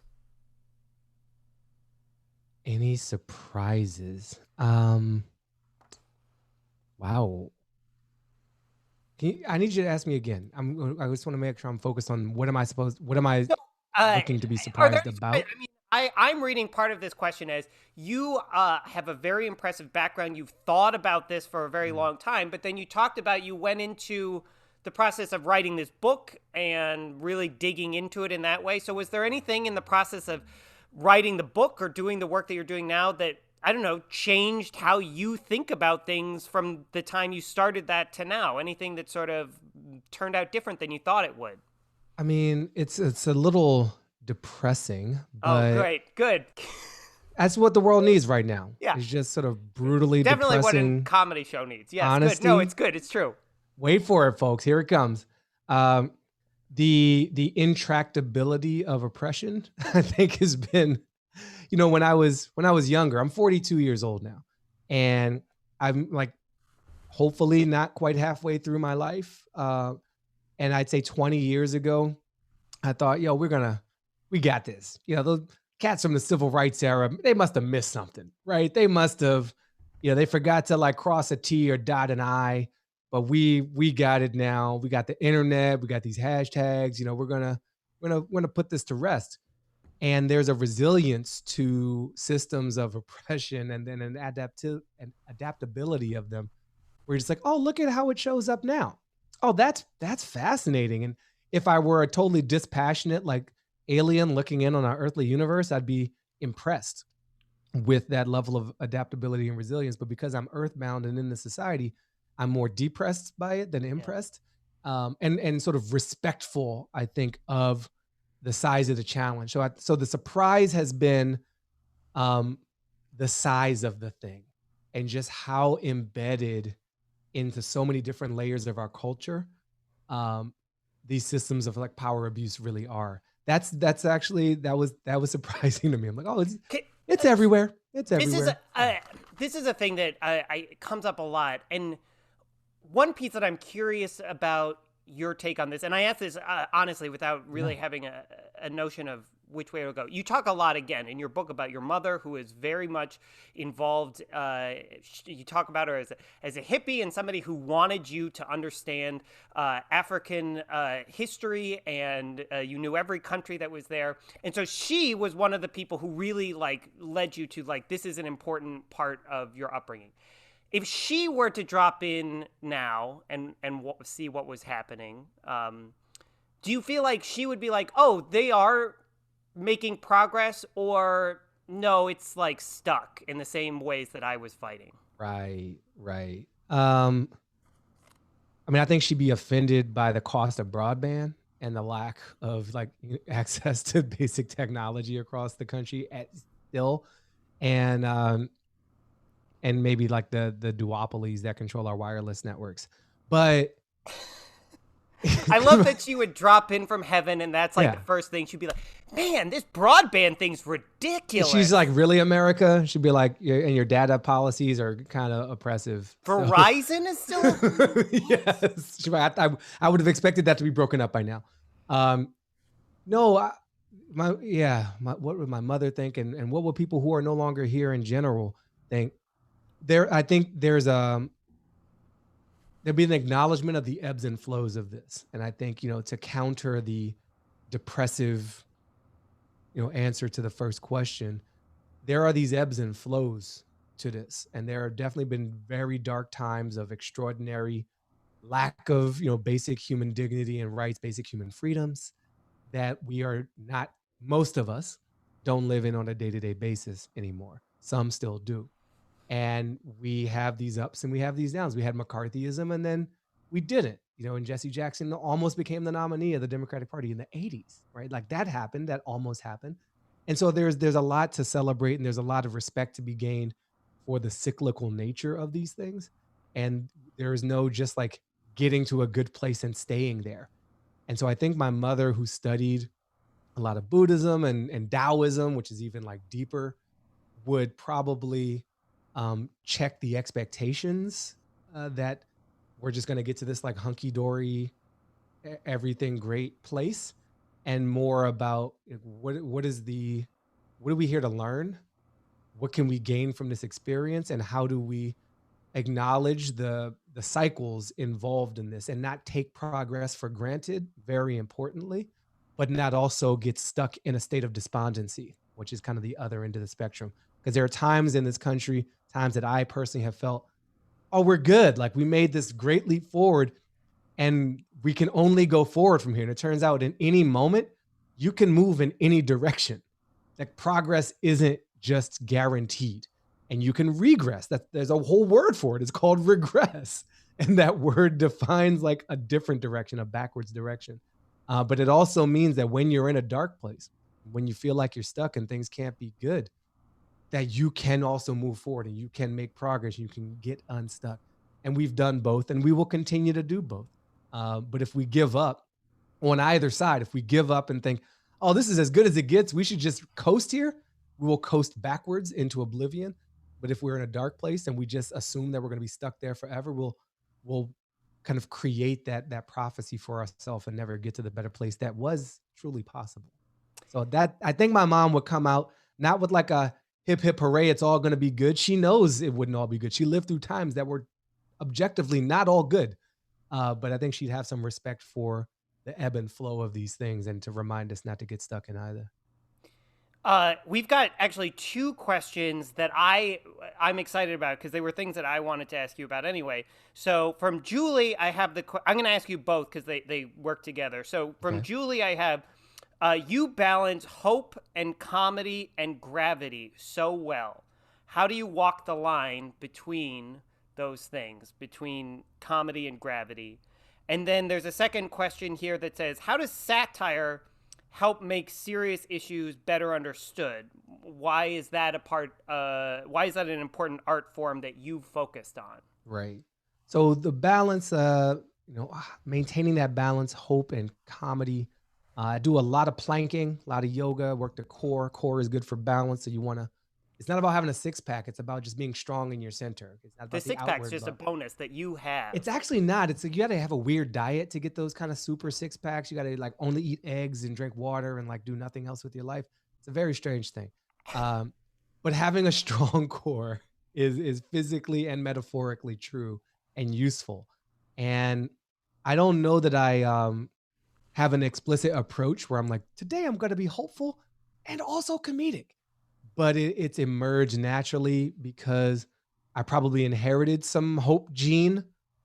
Any surprises? Wow. I need you to ask me again. I just want to make sure I'm focused on what am I looking to be surprised about? I mean, I'm reading part of this question as you have a very impressive background. You've thought about this for a very long time, but then you talked about you went into the process of writing this book and really digging into it in that way. So was there anything in the process of writing the book or doing the work that you're doing now that, I don't know, changed how you think about things from the time you started that to now? Anything that sort of turned out different than you thought it would? I mean, it's a little depressing, but great. Good. That's what the world needs right now. Yeah. It's just sort of brutally definitely depressing. What a comedy show needs. Yes, honesty. Good. No, it's good. It's true. Wait for it, folks. Here it comes. The intractability of oppression, I think, has been, when I was younger. I'm 42 years old now, and I'm like, hopefully not quite halfway through my life. And I'd say 20 years ago, I thought, we got this. Those cats from the civil rights era, they must have missed something, right? They must have, they forgot to like cross a T or dot an I. But we got it now. We got the internet. We got these hashtags. We're gonna put this to rest. And there's a resilience to systems of oppression, and then an adaptability of them. Where you're just like, oh, look at how it shows up now. Oh, that's fascinating. And if I were a totally dispassionate like alien looking in on our earthly universe, I'd be impressed with that level of adaptability and resilience. But because I'm earthbound and in the society, I'm more depressed by it than impressed, and sort of respectful, I think, of the size of the challenge. So the surprise has been the size of the thing and just how embedded into so many different layers of our culture these systems of like power abuse really are. That's actually that was surprising to me. I'm like, oh, it's everywhere. It's everywhere. This is a thing that it comes up a lot, and one piece that I'm curious about your take on this, and I ask this honestly without really having a notion of which way to go. You talk a lot again in your book about your mother, who is very much involved. You talk about her as a hippie and somebody who wanted you to understand African history, and you knew every country that was there. And so she was one of the people who really like led you to like, this is an important part of your upbringing. If she were to drop in now and see what was happening, do you feel like she would be like, oh, they are making progress, or no, it's like stuck in the same ways that I was fighting? Right. I mean, I think she'd be offended by the cost of broadband and the lack of like access to basic technology across the country still. And maybe like the duopolies that control our wireless networks. But I love that she would drop in from heaven, and that's like the first thing she'd be like, man, this broadband thing's ridiculous. She's like, really, America? She'd be like, and your data policies are kind of oppressive. Verizon is still? Yes. I would have expected that to be broken up by now. No, what would my mother think? And what would people who are no longer here in general think? I think there'd be an acknowledgement of the ebbs and flows of this. And I think, to counter the depressive, answer to the first question, there are these ebbs and flows to this. And there have definitely been very dark times of extraordinary lack of, basic human dignity and rights, basic human freedoms that we are not, most of us don't live in on a day-to-day basis anymore. Some still do. And we have these ups and we have these downs. We had McCarthyism, and then we didn't, and Jesse Jackson almost became the nominee of the Democratic Party in the 80s, right? Like that happened, that almost happened. And so there's a lot to celebrate, and there's a lot of respect to be gained for the cyclical nature of these things. And there is no just like getting to a good place and staying there. And so I think my mother, who studied a lot of Buddhism and Taoism, which is even like deeper, would probably check the expectations that we're just going to get to this like hunky-dory, everything great place, and more about what are we here to learn? What can we gain from this experience? And how do we acknowledge the cycles involved in this and not take progress for granted, very importantly, but not also get stuck in a state of despondency, which is kind of the other end of the spectrum. Because there are times in this country, times that I personally have felt, oh, we're good. Like we made this great leap forward and we can only go forward from here. And it turns out in any moment, you can move in any direction. Like progress isn't just guaranteed, and you can regress. There's a whole word for it. It's called regress. And that word defines like a different direction, a backwards direction. But it also means that when you're in a dark place, when you feel like you're stuck and things can't be good, that you can also move forward and you can make progress. You can get unstuck. And we've done both, and we will continue to do both. But if we give up on either side, if we give up and think, oh, this is as good as it gets, we should just coast here, we will coast backwards into oblivion. But if we're in a dark place and we just assume that we're going to be stuck there forever, we'll kind of create that prophecy for ourselves and never get to the better place that was truly possible. So that, I think my mom would come out not with like a hip hip hooray, it's all going to be good. She knows it wouldn't all be good. She lived through times that were objectively not all good. But I think she'd have some respect for the ebb and flow of these things and to remind us not to get stuck in either. We've got actually two questions that I'm excited about because they were things that I wanted to ask you about anyway. So from Julie, I have I'm going to ask you both because they work together. So from Julie, I have, you balance hope and comedy and gravity so well. How do you walk the line between those things, between comedy and gravity? And then there's a second question here that says, how does satire help make serious issues better understood? Why is that an important art form that you've focused on? Right. So the balance, maintaining that balance, hope and comedy. I do a lot of planking, a lot of yoga, work the core. Core is good for balance. So you want to It's not about having a six pack. It's about just being strong in your center. It's not The about the six pack's outward just a look. bonus that you have. It's actually not. It's like you got to have a weird diet to get those kind of super six packs. You got to like only eat eggs and drink water and like do nothing else with your life. It's a very strange thing. But having a strong core is physically and metaphorically true and useful. And I don't know that I have an explicit approach where I'm like, today I'm going to be hopeful and also comedic. But it's emerged naturally because I probably inherited some hope gene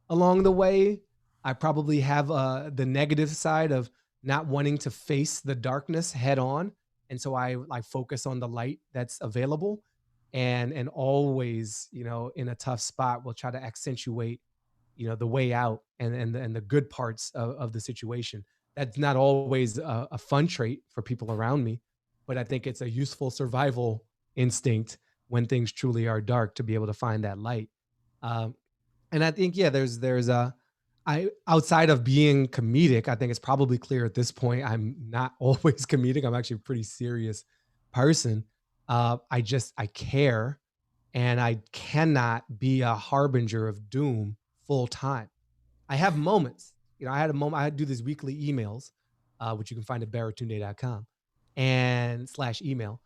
along the way. I probably have the negative side of not wanting to face the darkness head on. And so I like focus on the light that's available, and always, in a tough spot, will try to accentuate, the way out and the good parts of the situation. That's not always a fun trait for people around me, but I think it's a useful survival instinct when things truly are dark to be able to find that light. And I think, yeah, I outside of being comedic, I think it's probably clear at this point I'm not always comedic. I'm actually a pretty serious person. I care, and I cannot be a harbinger of doom full time. I have moments. I had a moment. I do these weekly emails, which you can find at baratunde.com and /email.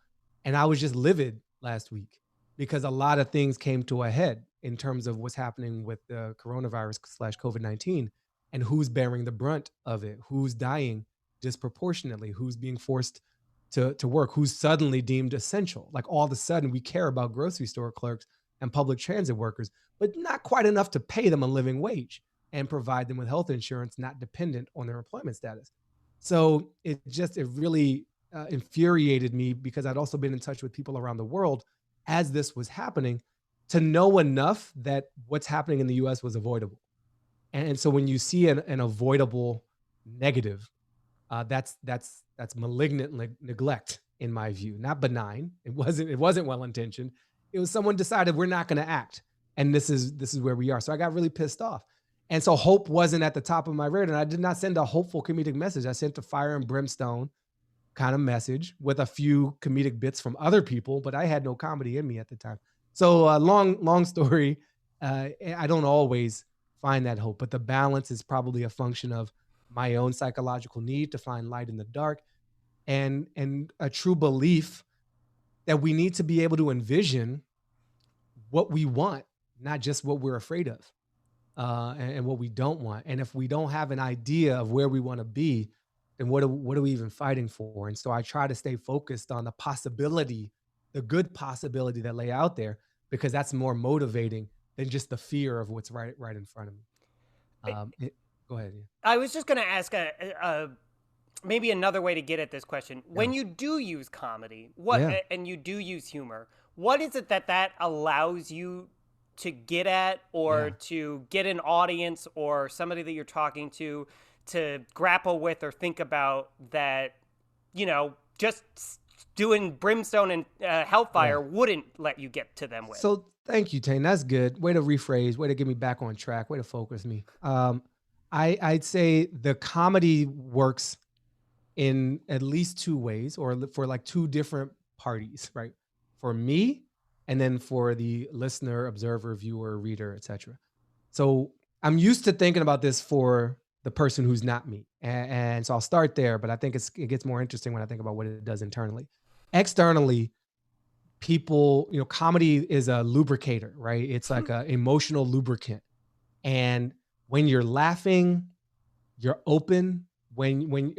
And I was just livid last week because a lot of things came to a head in terms of what's happening with the coronavirus /COVID-19 and who's bearing the brunt of it, who's dying disproportionately, who's being forced to work, who's suddenly deemed essential. Like all of a sudden we care about grocery store clerks and public transit workers, but not quite enough to pay them a living wage and provide them with health insurance not dependent on their employment status. So it really infuriated me because I'd also been in touch with people around the world as this was happening to know enough that what's happening in the US was avoidable. And so when you see an avoidable negative, that's malignant neglect in my view, not benign. It wasn't well-intentioned. It was someone decided we're not going to act. And this is where we are. So I got really pissed off. And so hope wasn't at the top of my radar. And I did not send a hopeful comedic message. I sent a fire and brimstone kind of message with a few comedic bits from other people, but I had no comedy in me at the time. So long story. I don't always find that hope, but the balance is probably a function of my own psychological need to find light in the dark and a true belief that we need to be able to envision what we want, not just what we're afraid of. And what we don't want. And if we don't have an idea of where we want to be, then what are we even fighting for? And so I try to stay focused on the possibility, the good possibility that lay out there, because that's more motivating than just the fear of what's right in front of me. Go ahead. Yeah. I was just going to ask maybe another way to get at this question. Yeah. When you do use comedy, and you do use humor, what is it that allows you to get at, or to get an audience or somebody that you're talking to grapple with or think about that, just doing brimstone and hellfire wouldn't let you get to them with? So thank you, Tane. That's good. Way to rephrase, way to get me back on track, way to focus me. I'd say the comedy works in at least two ways, or for like two different parties, right? For me, and then for the listener, observer, viewer, reader, etc. So I'm used to thinking about this for the person who's not me. And so I'll start there, but I think it gets more interesting when I think about what it does internally. Externally, people, comedy is a lubricator, right? It's like an emotional lubricant. And when you're laughing, you're open. When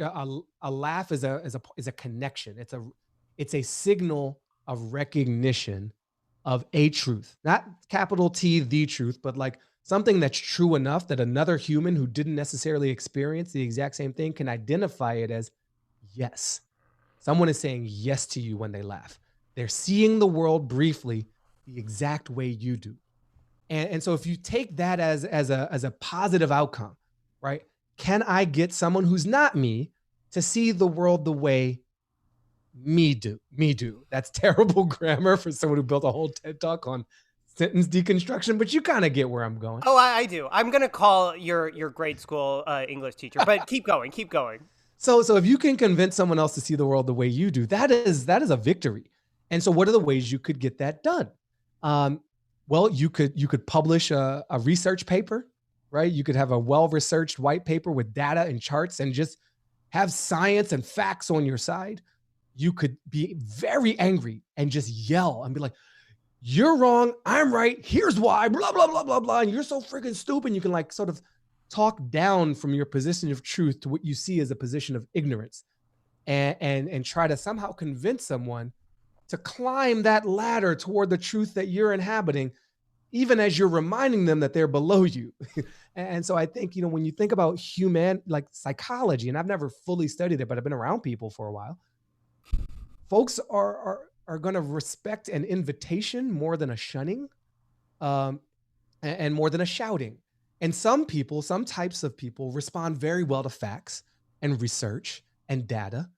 a laugh is a connection. It's a signal of recognition of a truth, not capital T, the truth, but like something that's true enough that another human who didn't necessarily experience the exact same thing can identify it as yes. Someone is saying yes to you when they laugh. They're seeing the world briefly the exact way you do. And so if you take that as a positive outcome, right? Can I get someone who's not me to see the world the way me do? That's terrible grammar for someone who built a whole TED Talk on sentence deconstruction, but you kind of get where I'm going. Oh, I do. I'm going to call your grade school English teacher, but keep going. So if you can convince someone else to see the world the way you do, that is a victory. And so what are the ways you could get that done? Well, you could publish a research paper, right? You could have a well-researched white paper with data and charts and just have science and facts on your side. You could be very angry and just yell and be like, you're wrong, I'm right, here's why, blah, blah, blah, blah, blah, and you're so freaking stupid. You can like sort of talk down from your position of truth to what you see as a position of ignorance, and try to somehow convince someone to climb that ladder toward the truth that you're inhabiting, even as you're reminding them that they're below you. And so I think, when you think about like psychology, and I've never fully studied it, but I've been around people for a while, folks are going to respect an invitation more than a shunning, and more than a shouting. And some types of people respond very well to facts and research and data,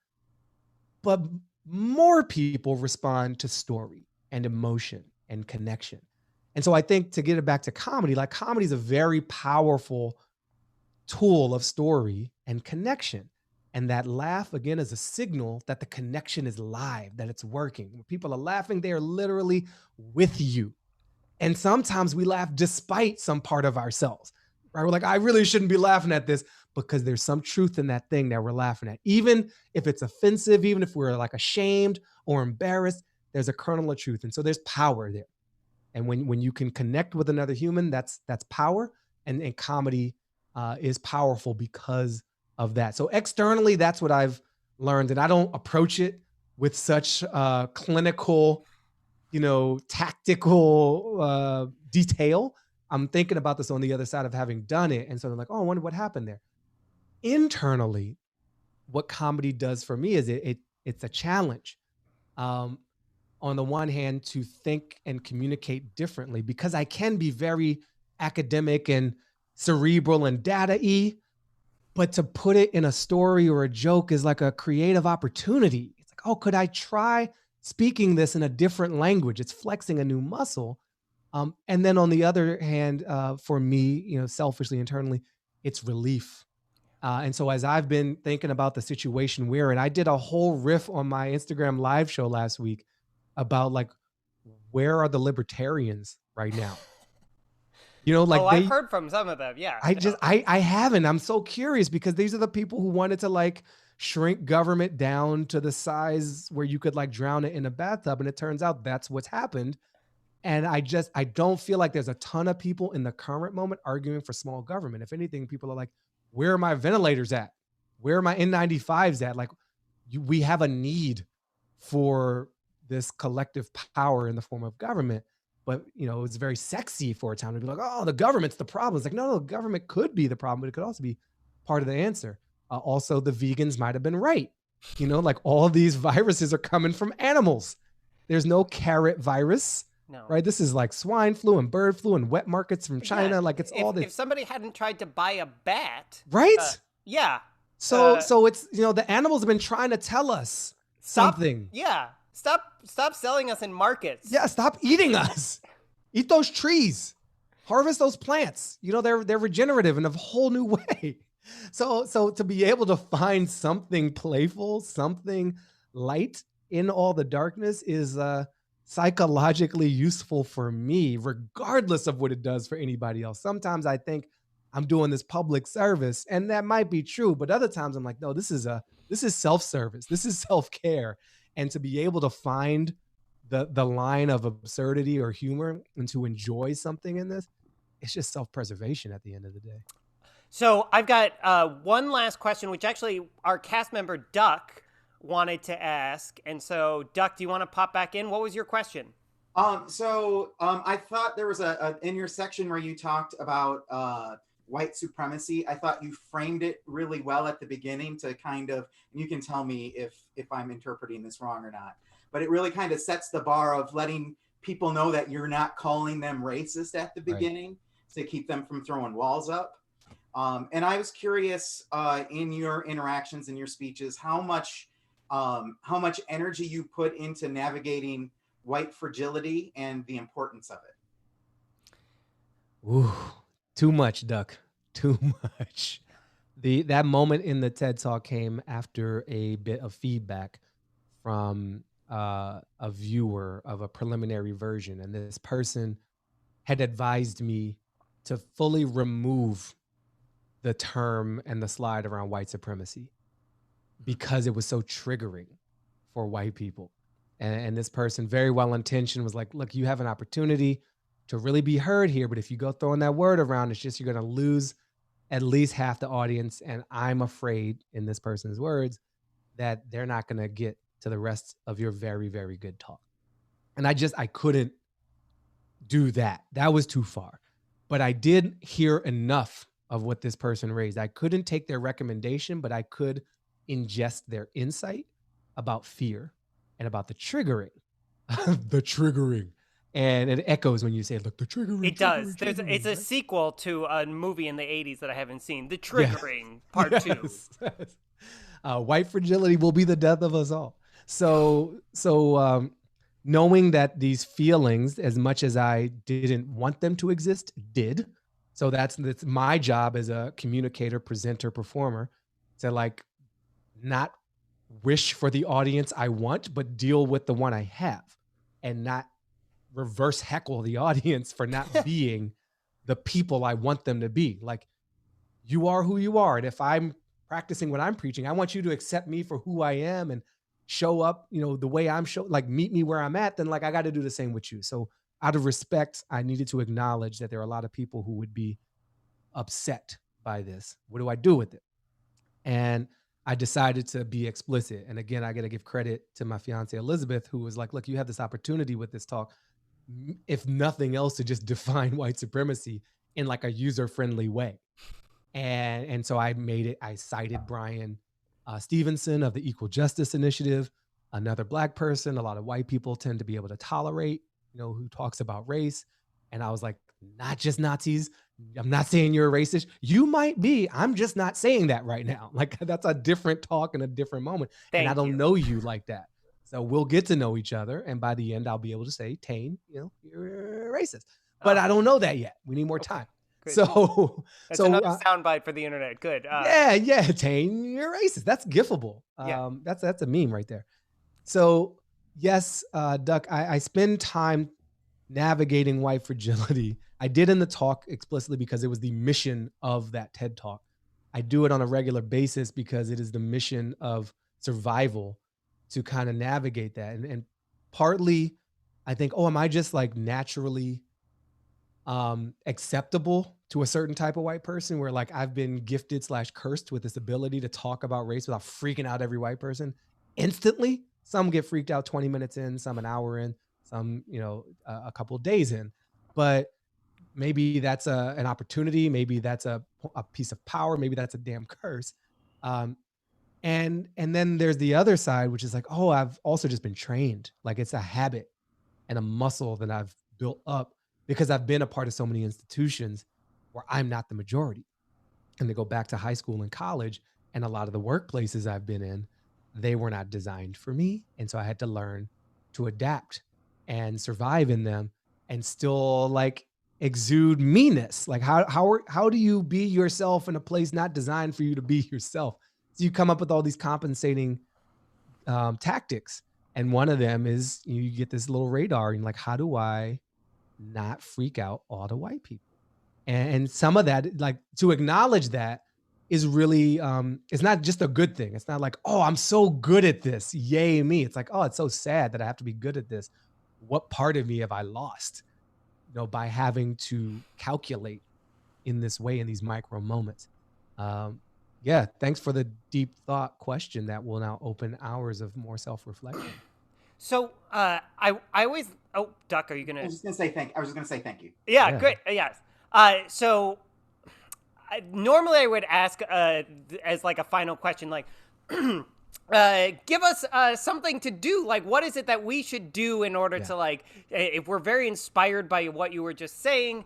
but more people respond to story and emotion and connection. And so I think, to get it back to comedy, like comedy is a very powerful tool of story and connection. And that laugh, again, is a signal that the connection is live, that it's working. When people are laughing, they are literally with you. And sometimes we laugh despite some part of ourselves, right? We're like, I really shouldn't be laughing at this, because there's some truth in that thing that we're laughing at. Even if it's offensive, even if we're like ashamed or embarrassed, there's a kernel of truth. And so there's power there. And when you can connect with another human, that's power. And comedy is powerful because of that. So externally, that's what I've learned. And I don't approach it with such clinical, tactical detail. I'm thinking about this on the other side of having done it. And so I'm like, oh, I wonder what happened there. Internally, what comedy does for me is it's a challenge. On the one hand, to think and communicate differently, because I can be very academic and cerebral and data-y, but to put it in a story or a joke is like a creative opportunity. It's like, oh, could I try speaking this in a different language? It's flexing a new muscle. And then on the other hand, for me, selfishly, internally, it's relief. And so as I've been thinking about the situation we're in, I did a whole riff on my Instagram live show last week about like, where are the libertarians right now? I've heard from some of them. Yeah. I haven't. I'm so curious, because these are the people who wanted to like shrink government down to the size where you could like drown it in a bathtub. And it turns out that's what's happened. And I don't feel like there's a ton of people in the current moment arguing for small government. If anything, people are like, where are my ventilators at? Where are my N95s at? Like, we have a need for this collective power in the form of government. But, it's very sexy for a time to be like, oh, the government's the problem. It's like, no, the government could be the problem, but it could also be part of the answer. Also, the vegans might have been right. Like all these viruses are coming from animals. There's no carrot virus. No. Right. This is like swine flu and bird flu and wet markets from China. Like it's all this. If somebody hadn't tried to buy a bat. Right. Yeah. So it's, the animals have been trying to tell us something. Yeah. Stop selling us in markets. Yeah. Stop eating us. Eat those trees. Harvest those plants. They're regenerative in a whole new way. So to be able to find something playful, something light in all the darkness is psychologically useful for me, regardless of what it does for anybody else. Sometimes I think I'm doing this public service, and that might be true, but other times I'm like, no, this is self-service. This is self-care. And to be able to find the line of absurdity or humor and to enjoy something in this, it's just self-preservation at the end of the day. So I've got one last question, which actually our cast member Duck wanted to ask. And so, Duck, do you want to pop back in? What was your question? I thought there was in your section where you talked about white supremacy. I thought you framed it really well at the beginning to kind of, and you can tell me if I'm interpreting this wrong or not, but it really kind of sets the bar of letting people know that you're not calling them racist at the beginning, to keep them from throwing walls up. And I was curious in your interactions and your speeches, how much energy you put into navigating white fragility and the importance of it. Ooh, too much, Duck. Too much. That moment in the TED Talk came after a bit of feedback from a viewer of a preliminary version, and this person had advised me to fully remove the term and the slide around white supremacy because it was so triggering for white people. And this person, very well intentioned, was like, look, you have an opportunity to really be heard here, but if you go throwing that word around, it's just you're going to lose at least half the audience. And I'm afraid, in this person's words, that they're not going to get to the rest of your very, very good talk. And I couldn't do that. That was too far. But I did hear enough of what this person raised. I couldn't take their recommendation, but I could ingest their insight about fear and about the triggering. The triggering. And it echoes when you say, look, the triggering. It does. It's a sequel to a movie in the 80s that I haven't seen. The Triggering, Part 2. White fragility will be the death of us all. So knowing that these feelings, as much as I didn't want them to exist, did. So that's my job as a communicator, presenter, performer, to like not wish for the audience I want, but deal with the one I have, and not reverse heckle the audience for not being the people I want them to be. Like, you are who you are. And if I'm practicing what I'm preaching, I want you to accept me for who I am and show up, the way I'm like meet me where I'm at, then like I got to do the same with you. So out of respect, I needed to acknowledge that there are a lot of people who would be upset by this. What do I do with it? And I decided to be explicit. And again, I got to give credit to my fiance, Elizabeth, who was like, look, you have this opportunity with this talk, if nothing else, to just define white supremacy in like a user-friendly way. And so I made it, I cited Brian Stevenson of the Equal Justice Initiative, another Black person a lot of white people tend to be able to tolerate, who talks about race. And I was like, not just Nazis. I'm not saying you're a racist. You might be. I'm just not saying that right now. Like, that's a different talk and a different moment. And I don't know you like that. So we'll get to know each other. And by the end, I'll be able to say, Tane, you're racist. But I don't know that yet. We need more time. Good. That's another soundbite for the internet. Good. Yeah, Tane, you're racist. That's gifable. That's a meme right there. So yes, Duck, I spend time navigating white fragility. I did in the talk explicitly because it was the mission of that TED Talk. I do it on a regular basis because it is the mission of survival to kind of navigate that. And partly I think, am I just like naturally acceptable to a certain type of white person, where like I've been gifted / cursed with this ability to talk about race without freaking out every white person instantly. Some get freaked out 20 minutes in, some an hour in, some, a couple of days in. But maybe that's an opportunity. Maybe that's a piece of power. Maybe that's a damn curse. And then there's the other side, which is like, I've also just been trained. Like, it's a habit and a muscle that I've built up because I've been a part of so many institutions where I'm not the majority. And to go back to high school and college and a lot of the workplaces I've been in, they were not designed for me. And so I had to learn to adapt and survive in them and still like exude meanness. Like how do you be yourself in a place not designed for you to be yourself? So you come up with all these compensating tactics. And one of them is you get this little radar and like, how do I not freak out all the white people? And some of that, like, to acknowledge that is really, it's not just a good thing. It's not like, I'm so good at this, yay me. It's like, it's so sad that I have to be good at this. What part of me have I lost, by having to calculate in this way, in these micro moments? Thanks for the deep thought question that will now open hours of more self-reflection. So I always, Duck, are you gonna? I was just gonna say thank you. Yeah. Great. Yes. So normally I would ask as like a final question, like, give us something to do. Like, what is it that we should do in order to, like, if we're very inspired by what you were just saying,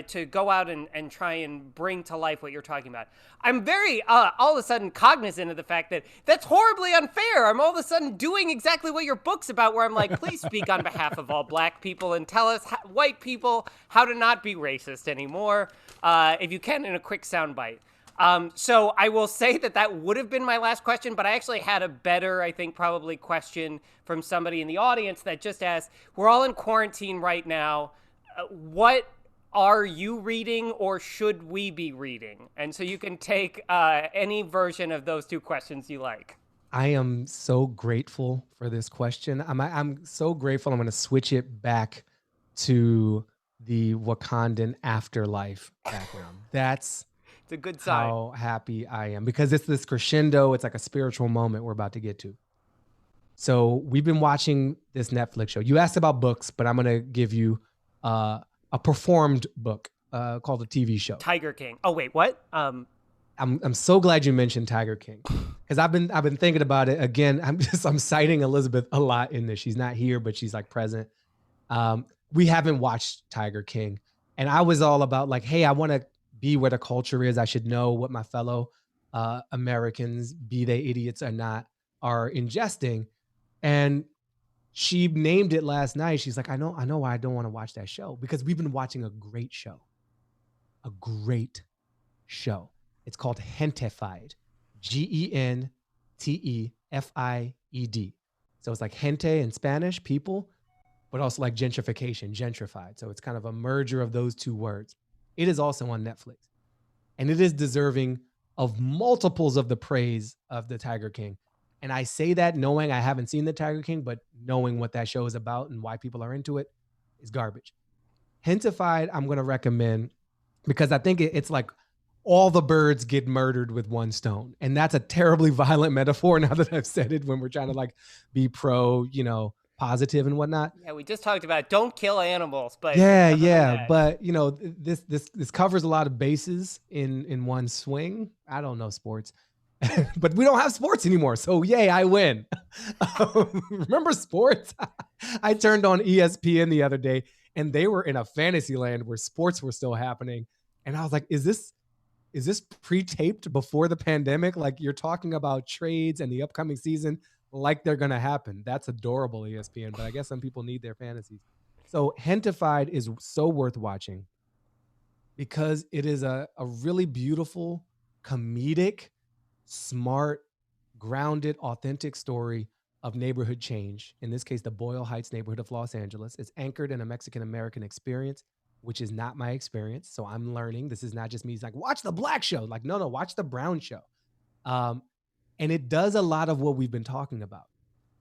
to go out and try and bring to life what you're talking about. I'm very all of a sudden cognizant of the fact that that's horribly unfair. I'm all of a sudden doing exactly what your book's about, where I'm like, please speak on behalf of all Black people and tell us, white people, how to not be racist anymore, if you can, in a quick soundbite. So I will say that would have been my last question, but I actually had a better, I think, probably question from somebody in the audience that just asked, we're all in quarantine right now. What are you reading or should we be reading? And so you can take any version of those two questions you like. I am so grateful for this question. I'm so grateful. I'm going to switch it back to the Wakandan afterlife background. That's it's a good sign. How happy I am, because it's this crescendo. It's like a spiritual moment we're about to get to. So we've been watching this Netflix show. You asked about books, but I'm going to give you a performed book called a TV show. Tiger King. Oh, wait, what? I'm so glad you mentioned Tiger King, because I've been thinking about it again. I'm citing Elizabeth a lot in this. She's not here, but she's like present. We haven't watched Tiger King, and I was all about like, hey, I want to be where the culture is. I should know what my fellow Americans, be they idiots or not, are ingesting. And she named it last night. She's like, I know why I don't want to watch that show, because we've been watching a great show. A great show. It's called Gentefied. Genteffied. So it's like gente in Spanish, people, but also like gentrification, gentrified. So it's kind of a merger of those two words. It is also on Netflix. And it is deserving of multiples of the praise of the Tiger King. And I say that knowing I haven't seen the Tiger King, but knowing what that show is about and why people are into it is garbage. Gentefied, I'm going to recommend, because I think it's like all the birds get murdered with one stone. And that's a terribly violent metaphor now that I've said it, when we're trying to like be pro, positive and whatnot. Yeah, we just talked about don't kill animals, but yeah. But this covers a lot of bases in one swing. I don't know sports. But we don't have sports anymore. So yay, I win. Remember sports? I turned on ESPN the other day and they were in a fantasy land where sports were still happening. And I was like, is this pre-taped before the pandemic? Like, you're talking about trades and the upcoming season like they're going to happen. That's adorable, ESPN. But I guess some people need their fantasies. So Gentefied is so worth watching because it is a really beautiful, comedic, smart, grounded, authentic story of neighborhood change. In this case, the Boyle Heights neighborhood of Los Angeles. It's anchored in a Mexican-American experience, which is not my experience. So I'm learning. This is not just me. It's like, watch the black show. Like, no, watch the brown show. And it does a lot of what we've been talking about.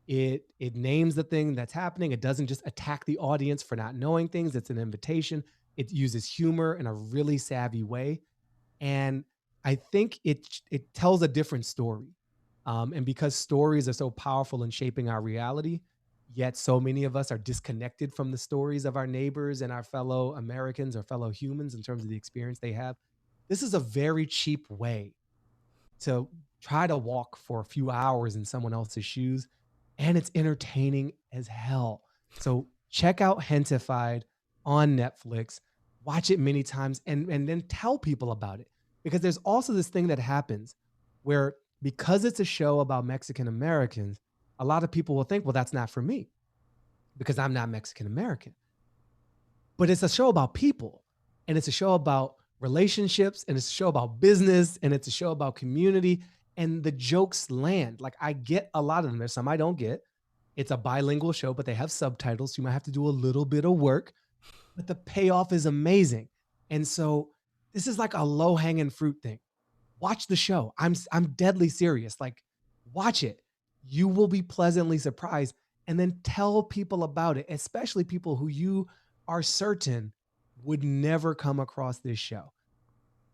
It names the thing that's happening. It doesn't just attack the audience for not knowing things. It's an invitation. It uses humor in a really savvy way. And I think it tells a different story. And because stories are so powerful in shaping our reality, yet so many of us are disconnected from the stories of our neighbors and our fellow Americans or fellow humans in terms of the experience they have. This is a very cheap way to try to walk for a few hours in someone else's shoes. And it's entertaining as hell. So check out Gentefied on Netflix. Watch it many times and then tell people about it. Because there's also this thing that happens where, because it's a show about Mexican Americans, a lot of people will think, well, that's not for me because I'm not Mexican American. But it's a show about people, and it's a show about relationships, and it's a show about business, and it's a show about community, and the jokes land. Like, I get a lot of them. There's some I don't get. It's a bilingual show, but they have subtitles. So you might have to do a little bit of work, but the payoff is amazing. And so this is like a low-hanging fruit thing. Watch the show. I'm deadly serious. Like, watch it. You will be pleasantly surprised, and then tell people about it, especially people who you are certain would never come across this show.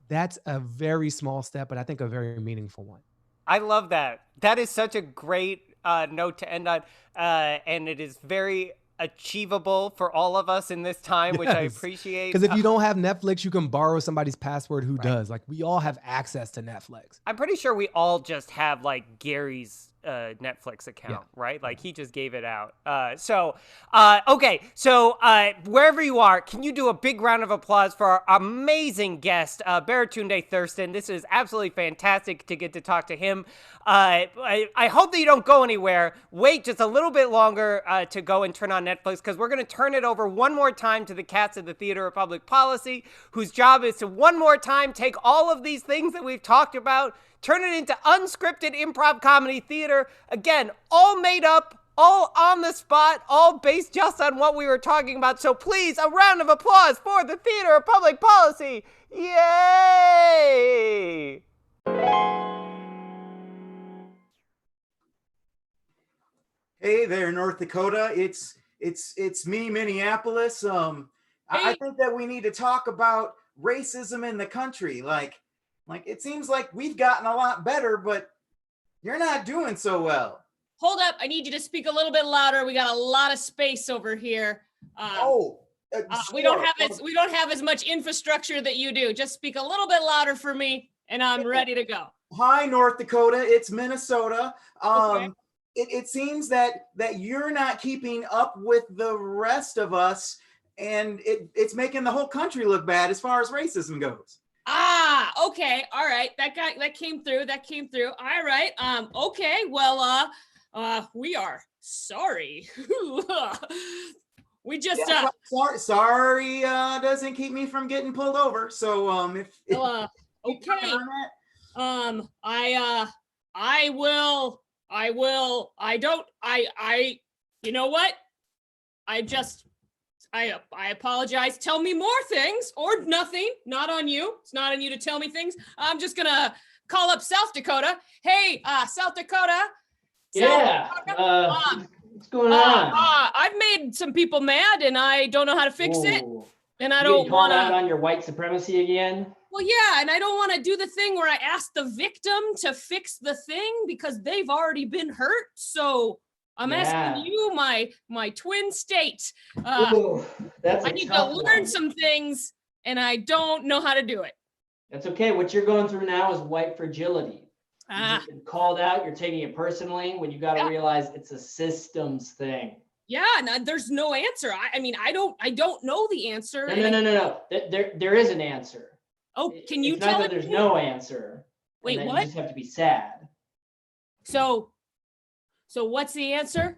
That's a very small step, but I think a very meaningful one. I love that. That is such a great note to end on, and it is very achievable for all of us in this time, which I appreciate. Because if you don't have Netflix, you can borrow somebody's password who does. Like, we all have access to Netflix. I'm pretty sure we all just have like Gary's Netflix account, right? Like he just gave it out. Okay. So wherever you are, can you do a big round of applause for our amazing guest, Baratunde Thurston? This is absolutely fantastic to get to talk to him. I hope that you don't go anywhere. Wait just a little bit longer to go and turn on Netflix, because we're going to turn it over one more time to the cats of the Theater of Public Policy, whose job is to one more time take all of these things that we've talked about, turn it into unscripted improv comedy theater. Again, all made up, all on the spot, all based just on what we were talking about. So please, a round of applause for the Theater of Public Policy. Yay! Hey there, North Dakota. It's me, Minneapolis. I think that we need to talk about racism in the country. Like it seems like we've gotten a lot better, but you're not doing so well. Hold up, I need you to speak a little bit louder. We got a lot of space over here. We don't have as much infrastructure that you do. Just speak a little bit louder for me, and I'm ready to go. Hi, North Dakota. It's Minnesota. Okay. It seems that you're not keeping up with the rest of us, and it's making the whole country look bad as far as racism goes. Okay. All right. That came through. All right. Okay. Well, we are sorry. We just sorry doesn't keep me from getting pulled over. So okay. You know what? I apologize. Tell me more things or nothing. Not on you. It's not on you to tell me things. I'm just gonna call up South Dakota. Hey, South Dakota. What's going on? I've made some people mad, and I don't know how to fix it. And I You don't want out on your white supremacy again. Well, yeah, and I don't want to do the thing where I ask the victim to fix the thing because they've already been hurt. So I'm asking you, my twin state. That's I need to learn some things, and I don't know how to do it. That's okay. What you're going through now is white fragility. You've been called out. You're taking it personally when you got to realize it's a systems thing. Yeah, no, there's no answer. I mean, I don't know the answer. No. There is an answer. Oh, can you it's tell not me? That there's no answer. Wait, and that what? You just have to be sad. So what's the answer?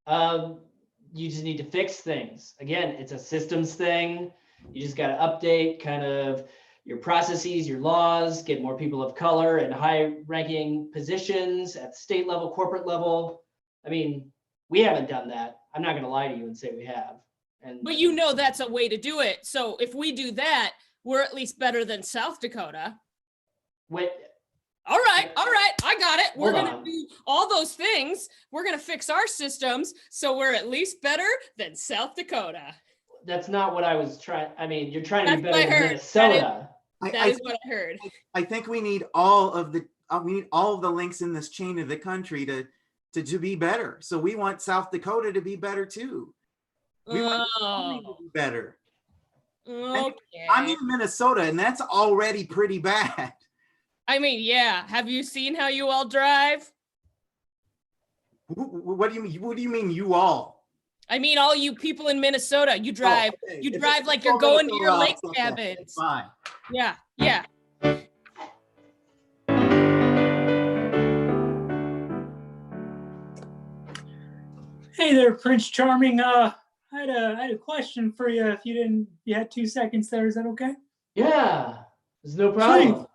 You just need to fix things. Again, it's a systems thing. You just got to update kind of your processes, your laws, get more people of color in high-ranking positions at the state level, corporate level. I mean, we haven't done that. I'm not going to lie to you and say we have. But you know that's a way to do it. So if we do that, we're at least better than South Dakota. Wait. All right. I got it. We're going to do all those things. We're going to fix our systems so we're at least better than South Dakota. That's not what I was trying. I mean, you're trying to be better than Minnesota. That is what I heard. I think we need all of the links in this chain of the country to be better. So we want South Dakota to be better too. We want to be better. Okay. I'm in Minnesota, and that's already pretty bad. I mean, yeah. Have you seen how you all drive? What do you mean? What do you mean, you all? I mean, all you people in Minnesota. You drive. Oh, okay. You drive like you're going to your lake cabins. Fine. Yeah. Hey there, Prince Charming. I had a question for you. If you had 2 seconds there, is that okay? Yeah, there's no problem. Sweet.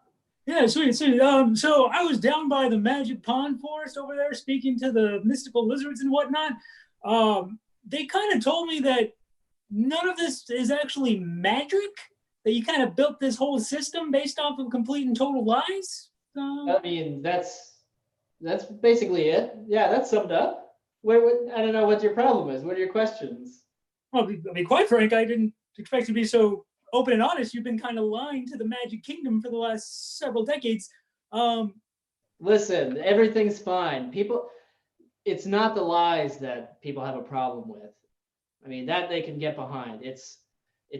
Yeah, sweet. So I was down by the Magic Pond Forest over there, speaking to the mystical lizards and whatnot. They kind of told me that none of this is actually magic. That you kind of built this whole system based off of complete and total lies. I mean, that's basically it. Yeah, that's summed up. I don't know what your problem is. What are your questions? Well, I mean, quite frank, I didn't expect you to be so open and honest. You've been kind of lying to the Magic Kingdom for the last several decades. Listen, everything's fine. It's not the lies that people have a problem with. I mean, that they can get behind. It's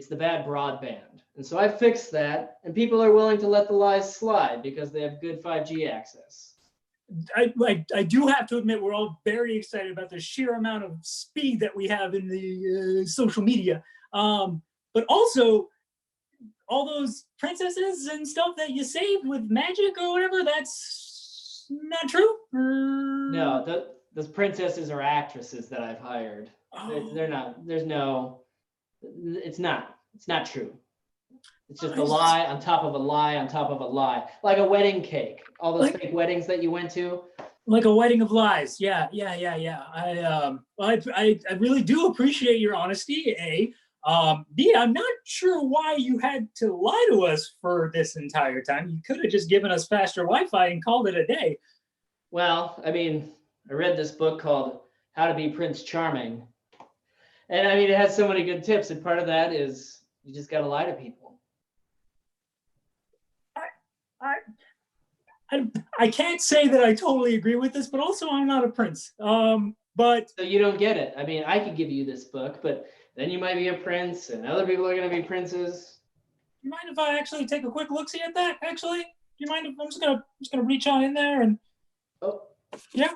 the bad broadband. And so I fixed that, and people are willing to let the lies slide because they have good 5G access. I do have to admit, we're all very excited about the sheer amount of speed that we have in the social media. But also, all those princesses and stuff that you saved with magic or whatever, that's not true? No, those princesses are actresses that I've hired. They're not, it's not true. It's just a lie on top of a lie on top of a lie. Like a wedding cake. All those fake weddings that you went to. Like a wedding of lies. Yeah. I really do appreciate your honesty, A. B, I'm not sure why you had to lie to us for this entire time. You could have just given us faster Wi-Fi and called it a day. Well, I mean, I read this book called How to Be Prince Charming. And I mean, it has so many good tips. And part of that is you just got to lie to people. I can't say that I totally agree with this, but also I'm not a prince. But so you don't get it. I mean, I could give you this book, but then you might be a prince and other people are going to be princes. You mind if I actually take a quick look-see at that? Actually, do you mind if I'm just gonna reach on in there and yeah.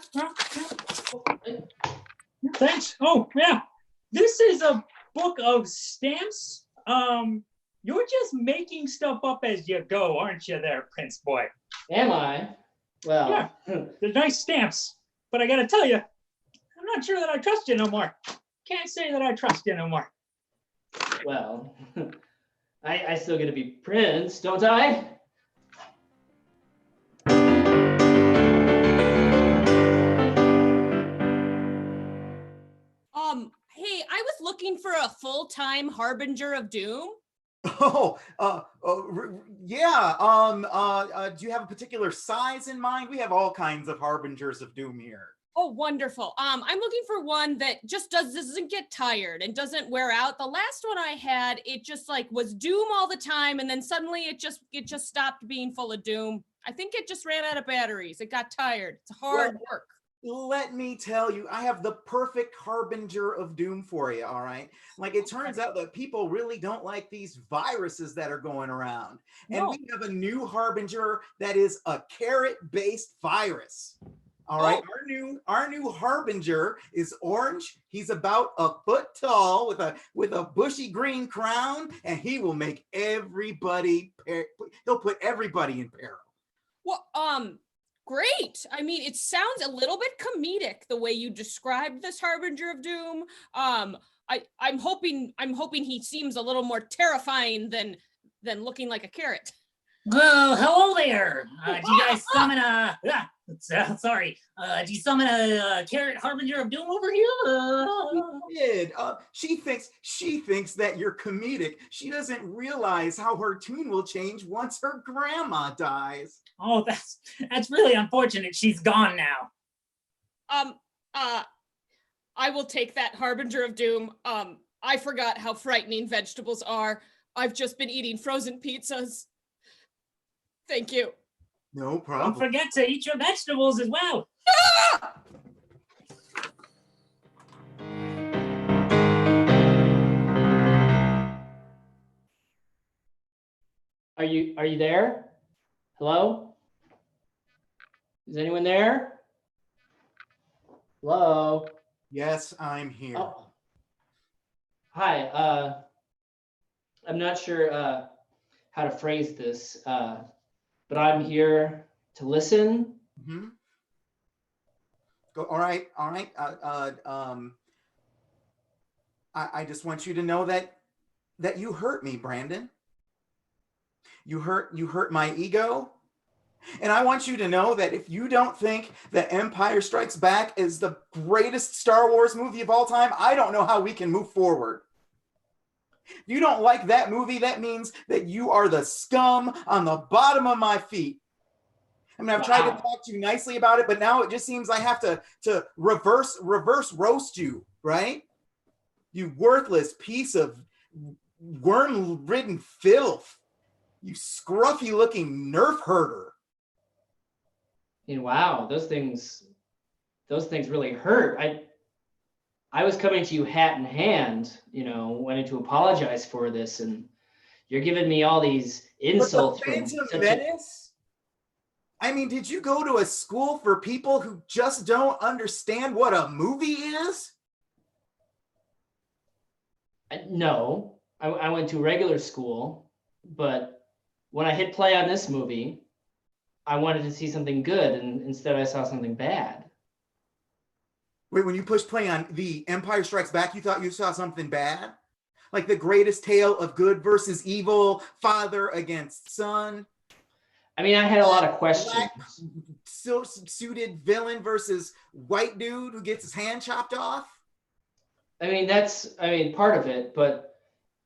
Thanks. Oh yeah, this is a book of stamps. You're just making stuff up as you go, aren't you, there, Prince Boy? Am I? Well, yeah, they're nice stamps, but I gotta tell you, I'm not sure that I trust you no more. Can't say that I trust you no more. Well, I still get to be prince, don't I? Hey, I was looking for a full-time harbinger of doom. Yeah. Do you have a particular size in mind? We have all kinds of harbingers of doom here. Oh, wonderful. I'm looking for one that just doesn't get tired and doesn't wear out. The last one I had, it just like was doom all the time, and then suddenly it just stopped being full of doom. I think it just ran out of batteries. It got tired. It's hard work. Let me tell you, I have the perfect harbinger of doom for you, all right? Like, it turns out that people really don't like these viruses that are going around. And we have a new harbinger that is a carrot-based virus. All right, our new harbinger is orange. He's about a foot tall with a bushy green crown, and he will make everybody, he'll put everybody in peril. Well, great. I mean, it sounds a little bit comedic the way you described this harbinger of doom. I'm hoping he seems a little more terrifying than looking like a carrot. Well, hello there. Do you guys summon a? Sorry. Do you summon a carrot harbinger of doom over here? She did. She thinks that you're comedic. She doesn't realize how her tune will change once her grandma dies. Oh, that's really unfortunate. She's gone now. I will take that harbinger of doom. I forgot how frightening vegetables are. I've just been eating frozen pizzas. Thank you. No problem. Don't forget to eat your vegetables as well. Ah! Are you there? Hello? Is anyone there? Hello? Yes, I'm here. Oh. Hi. I'm not sure how to phrase this, but I'm here to listen. Mm-hmm. Go. All right. I just want you to know that you hurt me, Brandon. You hurt my ego. And I want you to know that if you don't think that Empire Strikes Back is the greatest Star Wars movie of all time, I don't know how we can move forward. If you don't like that movie, that means that you are the scum on the bottom of my feet. I mean, I've tried to talk to you nicely about it, but now it just seems I have to reverse roast you, right? You worthless piece of worm-ridden filth. You scruffy looking nerf herder. And wow, those things really hurt. I was coming to you hat in hand, wanting to apologize for this, and you're giving me all these insults. But the Phantom Menace? I mean, did you go to a school for people who just don't understand what a movie is? No, I went to regular school, but when I hit play on this movie, I wanted to see something good, and instead I saw something bad. Wait, when you pushed play on The Empire Strikes Back, you thought you saw something bad? Like the greatest tale of good versus evil, father against son? I mean, I had a lot of questions. Black, suited villain versus white dude who gets his hand chopped off? I mean, part of it, but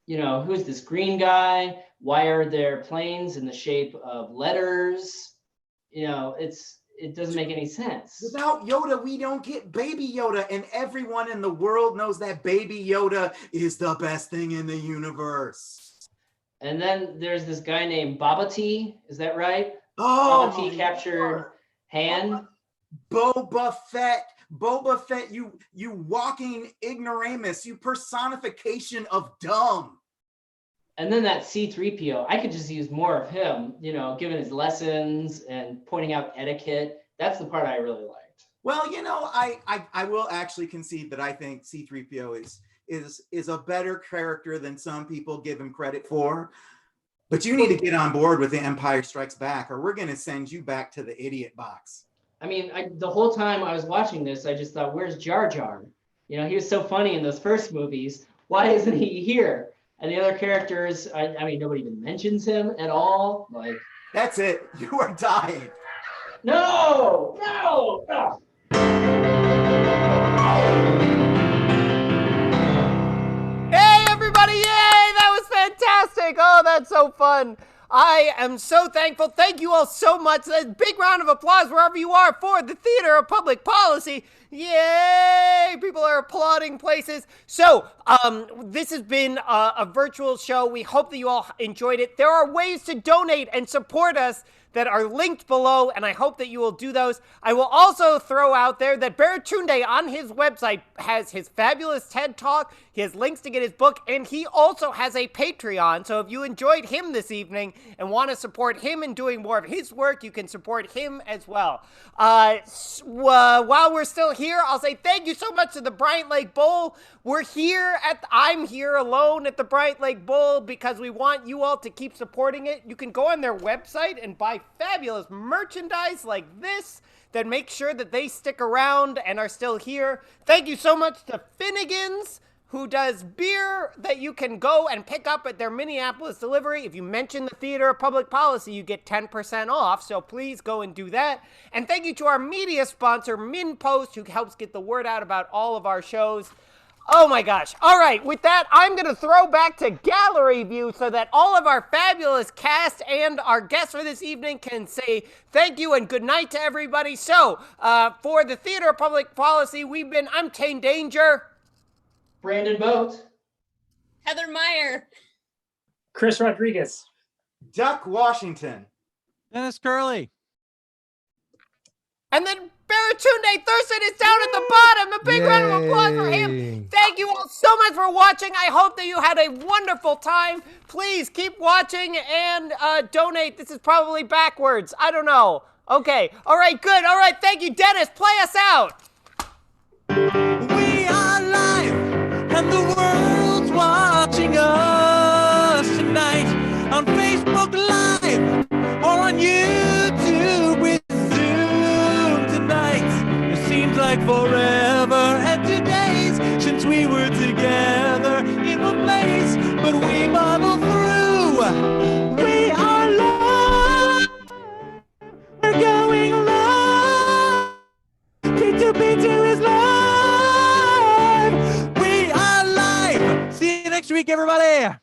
you know, who's this green guy? Why are there planes in the shape of letters? You know, it doesn't make any sense. Without Yoda, we don't get Baby Yoda, and everyone in the world knows that Baby Yoda is the best thing in the universe. And then there's this guy named Baba T. Is that right? Oh, Baba T captured Han. Boba Fett, you walking ignoramus, you personification of dumb. And then that C-3PO, I could just use more of him, you know, giving his lessons and pointing out etiquette. That's the part I really liked. Well, you know, I will actually concede that I think C-3PO is a better character than some people give him credit for. But you need to get on board with The Empire Strikes Back, or we're going to send you back to the idiot box. I mean, the whole time I was watching this, I just thought, where's Jar Jar? You know, he was so funny in those first movies. Why isn't he here? And the other characters, I mean, nobody even mentions him at all. Like, that's it. You are dying. No. Hey, everybody. Yay. That was fantastic. Oh, that's so fun. I am so thankful. Thank you all so much. A big round of applause wherever you are for the Theater of Public Policy. Yay! People are applauding places. So, this has been a virtual show. We hope that you all enjoyed it. There are ways to donate and support us that are linked below, and I hope that you will do those. I will also throw out there that Baratunde on his website has his fabulous TED Talk, he has links to get his book, and he also has a Patreon. So if you enjoyed him this evening and want to support him in doing more of his work, you can support him as well. While we're still here, I'll say thank you so much to the Bryant Lake Bowl. I'm here alone at the Bryant Lake Bowl because we want you all to keep supporting it. You can go on their website and buy fabulous merchandise like this that makes sure that they stick around and are still here. Thank you so much to Finnegan's, who does beer that you can go and pick up at their Minneapolis delivery. If you mention the Theater of Public Policy, you get 10% off, so please go and do that. And thank you to our media sponsor, MinPost, who helps get the word out about all of our shows. Oh my gosh. All right, with that, I'm going to throw back to gallery view so that all of our fabulous cast and our guests for this evening can say thank you and good night to everybody. So, for the Theater of Public Policy, I'm Tane Danger. Brandon Boat. Heather Meyer. Chris Rodriguez. Duck Washington. Dennis Curley. And then Baratunde Thurston is down at the bottom. A big round of applause for him. Thank you all so much for watching. I hope that you had a wonderful time. Please keep watching and donate. This is probably backwards. I don't know. Okay. All right, good. All right, thank you. Dennis, play us out. We are live, and the world's watching us tonight on Facebook Live or on YouTube with Zoom tonight. It seems like forever and 2 days since we were together in one place, but we muddle through. We are live. We're going live. P2P2 is live. We are live. See you next week, everybody.